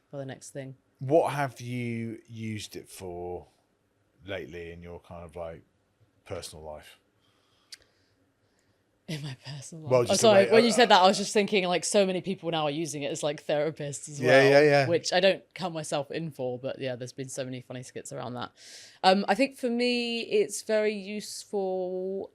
thing. What have you used it for lately in your kind of like personal life? In my personal life. Well, sorry, when you said that, I was just thinking like so many people now are using it as like therapists as well. Yeah. Which I don't count myself in for, but there's been so many funny skits around that. I think for me, it's very useful.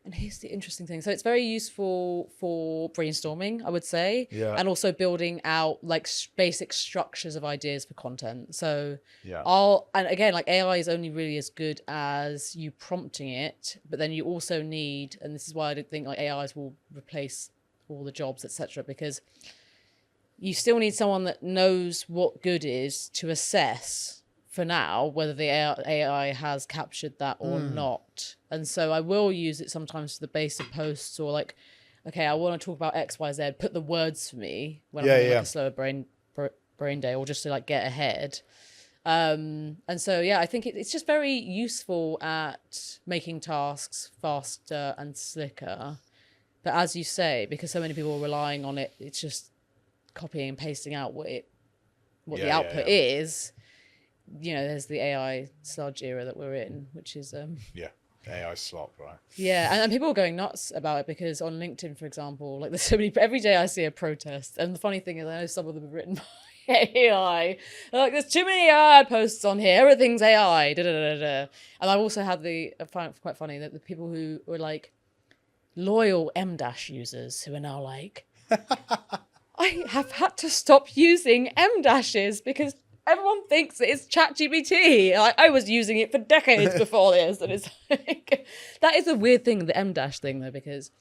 And here's the interesting thing. So it's very useful for brainstorming, I would say, and also building out like basic structures of ideas for content. So and again, like AI is only really as good as you prompting it, but then you also need, and this is why I don't think like AIs will replace all the jobs, etc., because you still need someone that knows what good is to assess for now whether the AI has captured that or not. And so I will use it sometimes for the basic posts, or like, okay, I want to talk about XYZ, put the words for me when I'm having like a slower brain day, or just to like get ahead. And so I think it's just very useful at making tasks faster and slicker. But as you say, because so many people are relying on it, it's just copying and pasting out what the output is. There's the AI sludge era that we're in, which is AI slop, right? And people are going nuts about it, because on LinkedIn, for example, like there's so many, every day I see a protest, and the funny thing is I know some of them are written by AI. They're like, there's too many AI posts on here, everything's AI, And I've also had I find it quite funny that the people who were like loyal M-dash users who are now like, I have had to stop using M-dashes because everyone thinks it's ChatGPT. Like, I was using it for decades before this, and it's like, that is a weird thing, the M- thing, though, because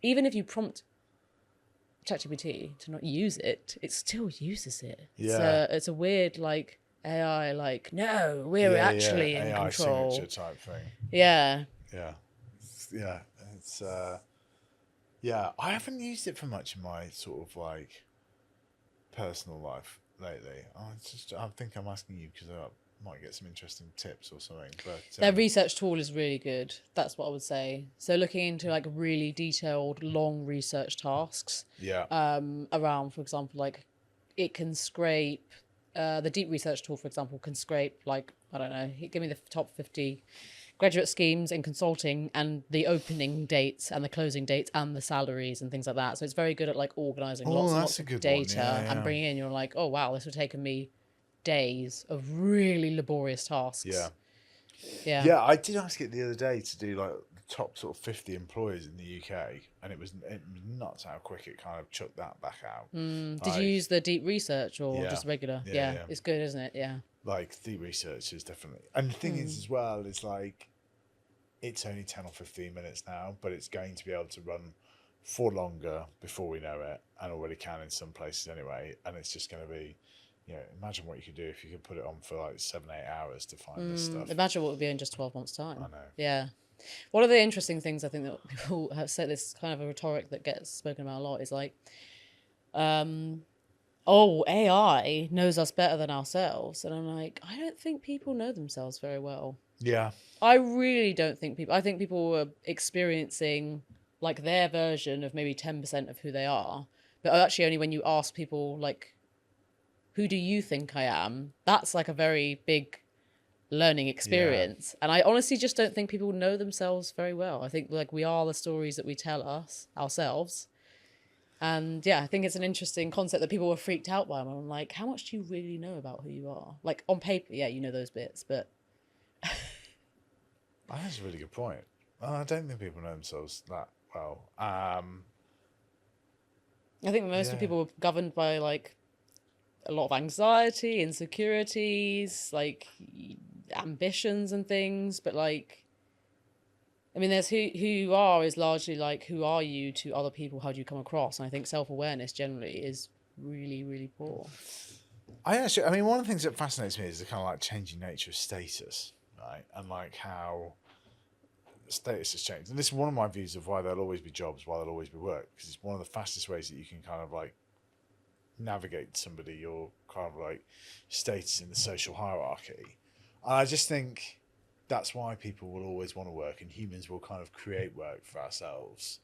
even if you prompt ChatGPT to not use it, it still uses it. Yeah, it's a weird like AI, like, no, we're actually in AI control. signature type thing. Yeah. It's I haven't used it for much in my sort of like personal life lately. I think I'm asking you because I might get some interesting tips or something. But their research tool is really good. That's what I would say. So looking into like really detailed, long research tasks. Around, for example, like it can scrape. The deep research tool, for example, can scrape like, I don't know. Give me the top 50 graduate schemes in consulting and the opening dates and the closing dates and the salaries and things like that. So it's very good at like organizing lots and lots of data and bringing in. You're like, oh wow, this would have taken me days of really laborious tasks. Yeah, I did ask it the other day to do like the top sort of 50 employers in the UK, and it was nuts how quick it kind of chucked that back out. Did you use the deep research or just regular? Yeah, it's good, isn't it? Yeah, like deep research is definitely, and the thing is as well is like it's only 10 or 15 minutes now, but it's going to be able to run for longer before we know it, and already can in some places anyway, and it's just going to be imagine what you could do if you could put it on for like 7-8 hours to find this stuff. Imagine what would be in just 12 months' time. I know. Yeah. One of the interesting things I think that people have said, this kind of a rhetoric that gets spoken about a lot, is like, AI knows us better than ourselves. And I'm like, I don't think people know themselves very well. Yeah. I really don't think I think people are experiencing like their version of maybe 10% of who they are. But actually only when you ask people like, who do you think I am? That's like a very big learning experience. And I honestly just don't think people know themselves very well. I think like we are the stories that we tell ourselves. And yeah, I think it's an interesting concept that people were freaked out by. I'm like, how much do you really know about who you are? Like on paper, yeah, you know those bits, but That's a really good point. I don't think people know themselves that well. I think most people were governed by like a lot of anxiety, insecurities, like ambitions and things. But like, I mean, there's who you are is largely like, who are you to other people? How do you come across? And I think self-awareness generally is really, really poor. One of the things that fascinates me is the kind of like changing nature of status, right? And like how status has changed. And this is one of my views of why there'll always be jobs, why there'll always be work, because it's one of the fastest ways that you can kind of like navigate somebody, your kind of like status in the social hierarchy. And I just think that's why people will always want to work, and humans will kind of create work for ourselves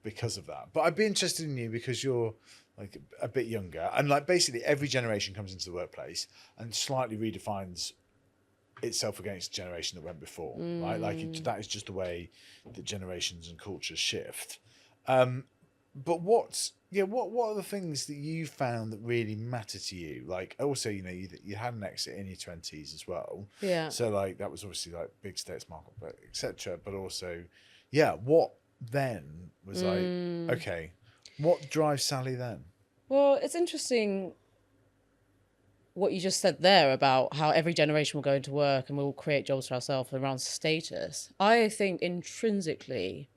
because of that. But I'd be interested in you because you're like a bit younger, and like basically every generation comes into the workplace and slightly redefines itself against the generation that went before, right? Like that is just the way that generations and cultures shift. But what are the things that you found that really matter to you? Like also, you had an exit in your 20s as well. Yeah. So like that was obviously like big status market, etc. But also, what then was like, okay, what drives Sally then? Well, it's interesting what you just said there about how every generation will go into work and we'll create jobs for ourselves around status. I think intrinsically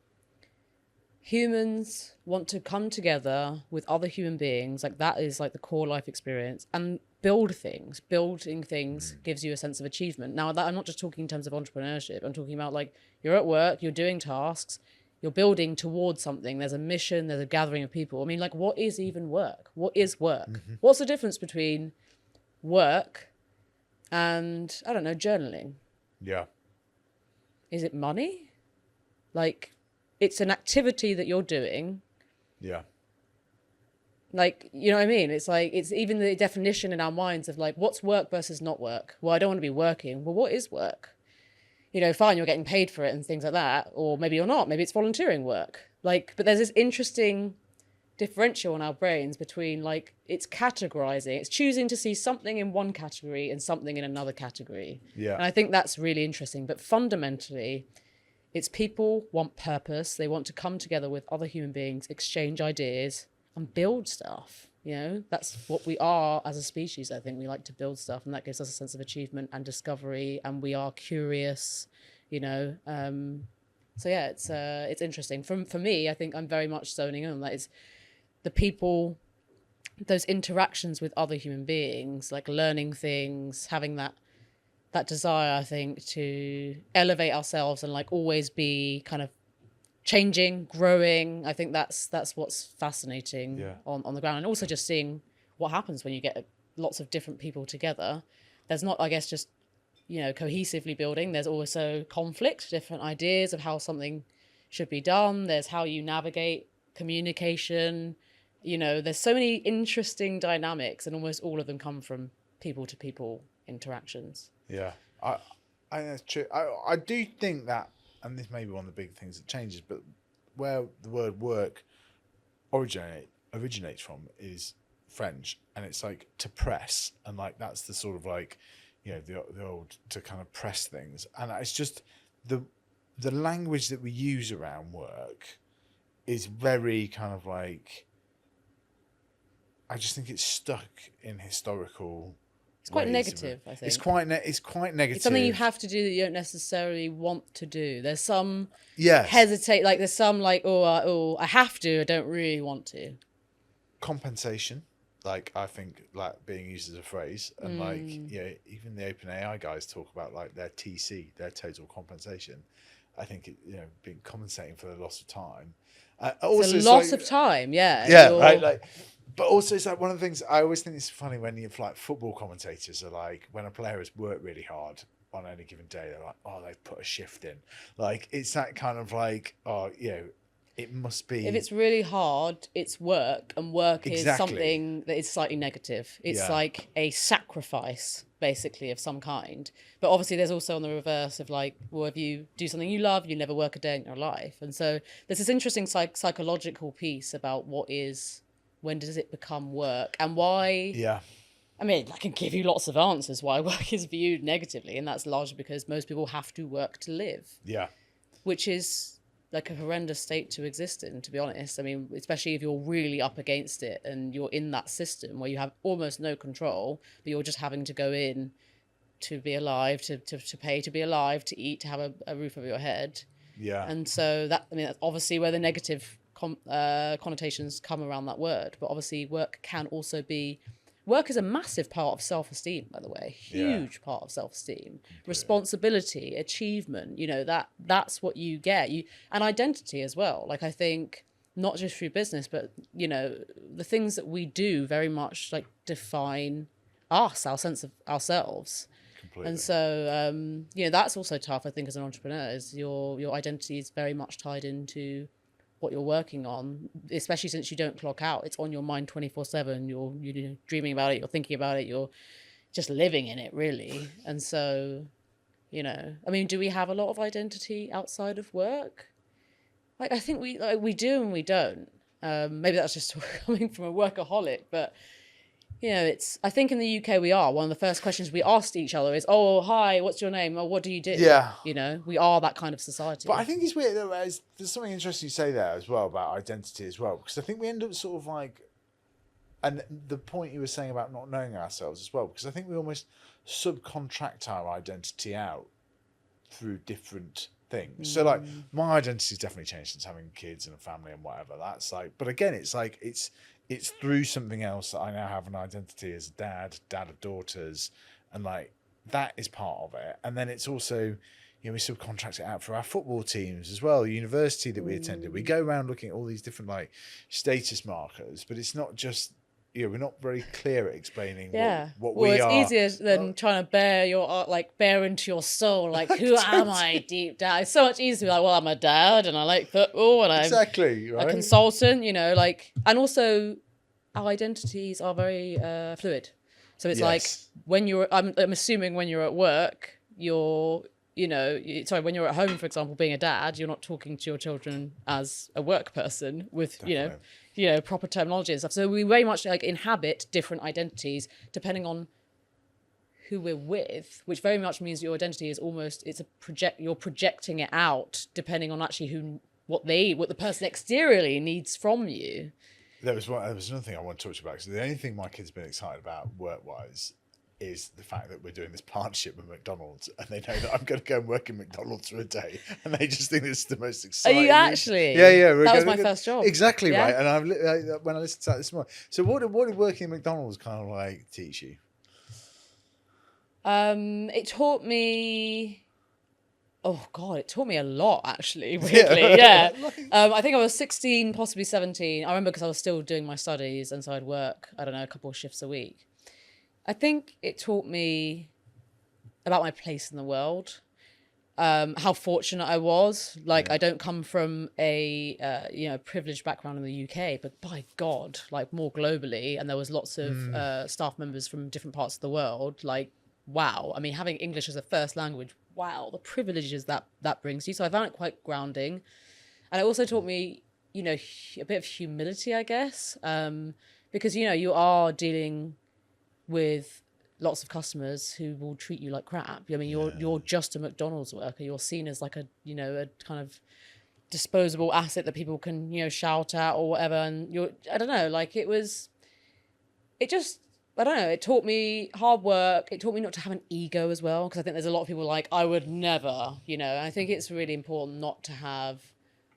humans want to come together with other human beings, like that is like the core life experience, and build things. Building things gives you a sense of achievement. Now, that I'm not just talking in terms of entrepreneurship. I'm talking about like you're at work, you're doing tasks, you're building towards something. There's a mission, there's a gathering of people. I mean, like, what is even work? What is work? What's the difference between work and, I don't know, journaling? Yeah. Is it money? Like, it's an activity that you're doing. Yeah. Like, you know what I mean? It's like, it's even the definition in our minds of like, what's work versus not work? Well, I don't want to be working. Well, what is work? You know, fine, you're getting paid for it and things like that. Or maybe you're not. Maybe it's volunteering work. Like, but there's this interesting differential in our brains between like, it's categorizing. It's choosing to see something in one category and something in another category. Yeah. And I think that's really interesting. But fundamentally, it's people want purpose. They want to come together with other human beings, exchange ideas, and build stuff. You know, that's what we are as a species. I think we like to build stuff, and that gives us a sense of achievement and discovery, and we are curious, you know. So yeah, it's interesting. For me, I think I'm very much zoning in on that. It's the people, those interactions with other human beings, like learning things, having that desire, I think, to elevate ourselves and like always be kind of changing, growing. I think that's what's fascinating on the ground. And also just seeing what happens when you get lots of different people together. There's not, I guess, just, you know, cohesively building. There's also conflict, different ideas of how something should be done. There's how you navigate communication. You know, there's so many interesting dynamics, and almost all of them come from people to people interactions. Yeah, I that's true. I do think that, and this may be one of the big things that changes, but where the word work originates from is French, and it's like to press, and like that's the sort of like, you know, the old to kind of press things, and it's just the language that we use around work is very kind of like, I just think it's stuck in historical. It's quite negative, I think. It's quite negative. It's something you have to do that you don't necessarily want to do. There's some yes. hesitate, like there's some like, I have to, I don't really want to. Compensation. like I think like being used as a phrase, and like even the OpenAI guys talk about like their TC, their total compensation. I think being compensating for the loss of time. Also, it's a loss of time, yeah. Yeah, right. Like, but also it's like one of the things I always think it's funny when you like football commentators are like, when a player has worked really hard on any given day, they're like, oh, they've put a shift in. Like it's that kind of like, oh, it must be. If it's really hard, it's work, and work Exactly. is something that is slightly negative. It's like a sacrifice, basically, of some kind. But obviously, there's also on the reverse of like, well, if you do something you love, you never work a day in your life. And so there's this interesting psychological piece about when does it become work, and why. Yeah. I mean, I can give you lots of answers why work is viewed negatively, and that's largely because most people have to work to live. Yeah. Which is like a horrendous state to exist in, to be honest. I mean, especially if you're really up against it and you're in that system where you have almost no control, but you're just having to go in to be alive, to pay to be alive, to eat, to have a roof over your head. Yeah. And so that's obviously where the negative connotations come around that word. But obviously work is a massive part of self-esteem, by the way. Huge part of self-esteem. Responsibility, achievement, that's what you get. And identity as well. Like, I think not just through business, but, the things that we do very much like define us, our sense of ourselves. Completely. And so, that's also tough, I think, as an entrepreneur, is your identity is very much tied into what you're working on, especially since you don't clock out. It's on your mind 24/7. You're dreaming about it, you're thinking about it, you're just living in it, really. And so, I mean, do we have a lot of identity outside of work? Like, I think we do and we don't. Maybe that's just coming from a workaholic, but I think in the UK we are. One of the first questions we asked each other is, "Oh, hi, what's your name? Or what do you do?" Yeah. We are that kind of society. But I think it's weird. There's something interesting you say there as well about identity as well, because I think we end up sort of like, and the point you were saying about not knowing ourselves as well, because I think we almost subcontract our identity out through different things. So like my identity's definitely changed since having kids and a family and whatever. That's like, but again, it's like it's through something else that I now have an identity as a dad of daughters, and like that is part of it. And then it's also, we subcontract it out for our football teams as well, the university that we attended. We go around looking at all these different like status markers, but it's not just, we're not very clear at explaining what we are. Well, it's easier than trying to bear into your soul, like, who am I deep down? It's so much easier to be like, well, I'm a dad and I like football and I'm a consultant, and also our identities are very fluid. So it's like when I'm assuming when you're at work, when you're at home, for example, being a dad, you're not talking to your children as a work person with, proper terminology and stuff. So we very much like inhabit different identities depending on who we're with, which very much means your identity is almost, you're projecting it out depending on actually what the person exteriorly needs from you. There was another thing I want to talk about, because the only thing my kids have been excited about work-wise is the fact that we're doing this partnership with McDonald's, and they know that I'm going to go and work in McDonald's for a day, and they just think this is the most exciting. Are you actually? Yeah. That was my first job. Exactly, right. And when I listened to that this morning, so what did working in McDonald's kind of like teach you? It taught me. Oh God, it taught me a lot, actually, weirdly. Yeah. I think I was 16, possibly 17. I remember because I was still doing my studies, and so I'd work, I don't know, a couple of shifts a week. I think it taught me about my place in the world, how fortunate I was. Like, I don't come from a privileged background in the UK, but by God, like more globally, and there was lots of staff members from different parts of the world. Like, wow. I mean, having English as a first language, wow, the privileges that brings you. So I found it quite grounding. And it also taught me, a bit of humility, I guess, because, you are dealing with lots of customers who will treat you like crap. I mean, you're just a McDonald's worker. You're seen as like a kind of disposable asset that people can, shout at or whatever. And I don't know, like it taught me hard work. It taught me not to have an ego as well, because I think there's a lot of people like, I would never, and I think it's really important not to have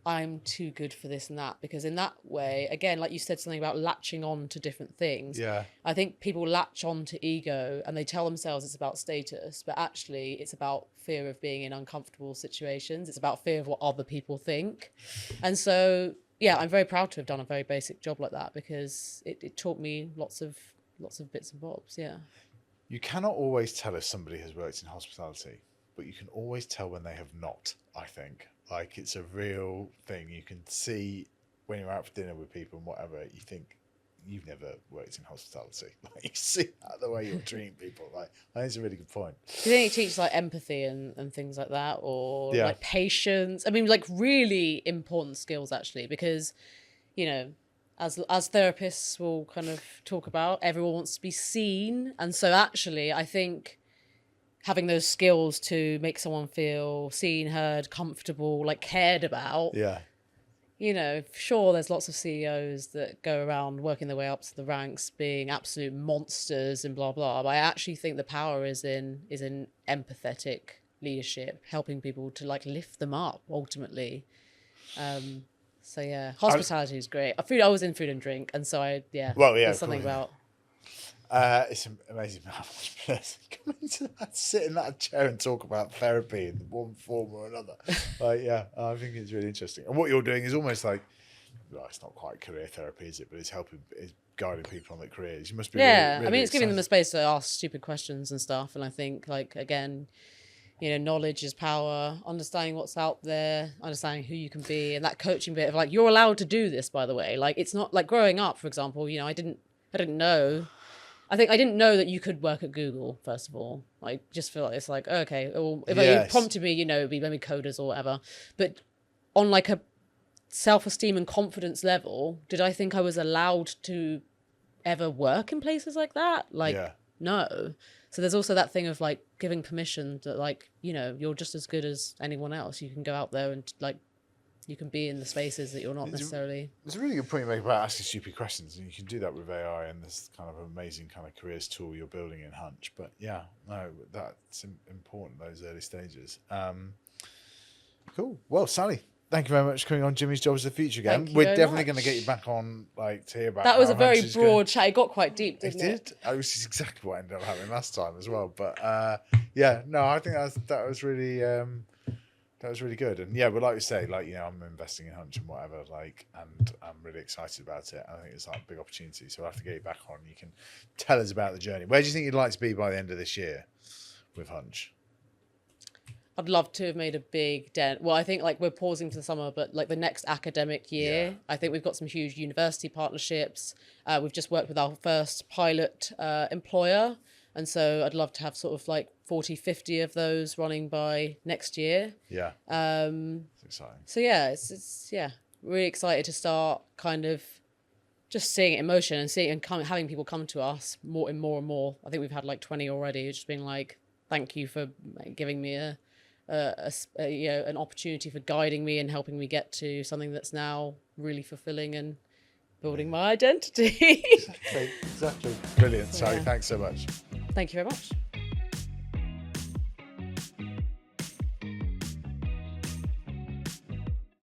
I'm too good for this and that, because in that way, again, like you said, something about latching on to different things. Yeah. I think people latch on to ego and they tell themselves it's about status, but actually it's about fear of being in uncomfortable situations. It's about fear of what other people think. And so, yeah, I'm very proud to have done a very basic job like that, because it taught me lots of bits and bobs. Yeah. You cannot always tell if somebody has worked in hospitality, but you can always tell when they have not, I think. Like, it's a real thing. You can see when you're out for dinner with people and whatever, you think, you've never worked in hospitality. Like, you see that the way you're treating people. Like, I think it's a really good point. Do you think it teaches like empathy and things like that, or Yeah. like patience? I mean, like really important skills actually, because, you know, as therapists will kind of talk about, everyone wants to be seen. And so actually, I think having those skills to make someone feel seen, heard, comfortable, like cared about. Yeah. You know, sure, there's lots of CEOs that go around working their way up to the ranks, being absolute monsters and blah blah. But I actually think the power is in empathetic leadership, helping people to like lift them up ultimately. So yeah, hospitality is great. I was in food and drink, and so there's something about. It's amazing how much person coming to that, sit in that chair and talk about therapy in one form or another. I think it's really interesting. And what you're doing is almost like, well, it's not quite career therapy, is it? But it's guiding people on their careers. You must be. Yeah, really I mean, it's giving them a excited. space to ask stupid questions and stuff. And I think, like, again, you know, knowledge is power. Understanding what's out there, understanding who you can be, and that coaching bit of like, you're allowed to do this. By the way, like, it's not like growing up, for example. You know, I didn't know. I think I didn't know that you could work at Google, first of all. I just feel like it's like, okay, well, if you prompted me, you know, it'd be maybe coders or whatever. But on like a self-esteem and confidence level, did I think I was allowed to ever work in places like that? Like, no. So there's also that thing of like giving permission that, like, you know, you're just as good as anyone else. You can go out there and like, you can be in the spaces that you're not necessarily. It's a really good point you make about asking stupid questions, and you can do that with AI and this kind of amazing kind of careers tool you're building in Hunch. But yeah, no, that's important, those early stages. Cool. Well, Sally, thank you very much for coming on Jimmy's Jobs of the Future again. We're definitely going to get you back on, like, to hear about that was how a very Hunch is broad chat. It got quite deep, didn't it? It was exactly what ended up happening last time as well. But yeah, no, I think that was really that was really good. And yeah, but like you say, like, you know, I'm investing in Hunch and whatever, like, and I'm really excited about it. I think it's like a big opportunity. So I'll have to get you back on. You can tell us about the journey. Where do you think you'd like to be by the end of this year with Hunch? I'd love to have made a big dent. Well, I think like we're pausing for the summer, but like the next academic year, I think we've got some huge university partnerships. We've just worked with our first pilot employer. And so I'd love to have sort of like 40, 50 of those running by next year. Yeah. It's exciting. So yeah, it's really excited to start kind of just seeing it in motion and seeing and having people come to us more and more and more. I think we've had like 20 already, just being like, thank you for giving me an opportunity for guiding me and helping me get to something that's now really fulfilling and building my identity. Exactly. Brilliant. Sorry, thanks so much. Thank you very much.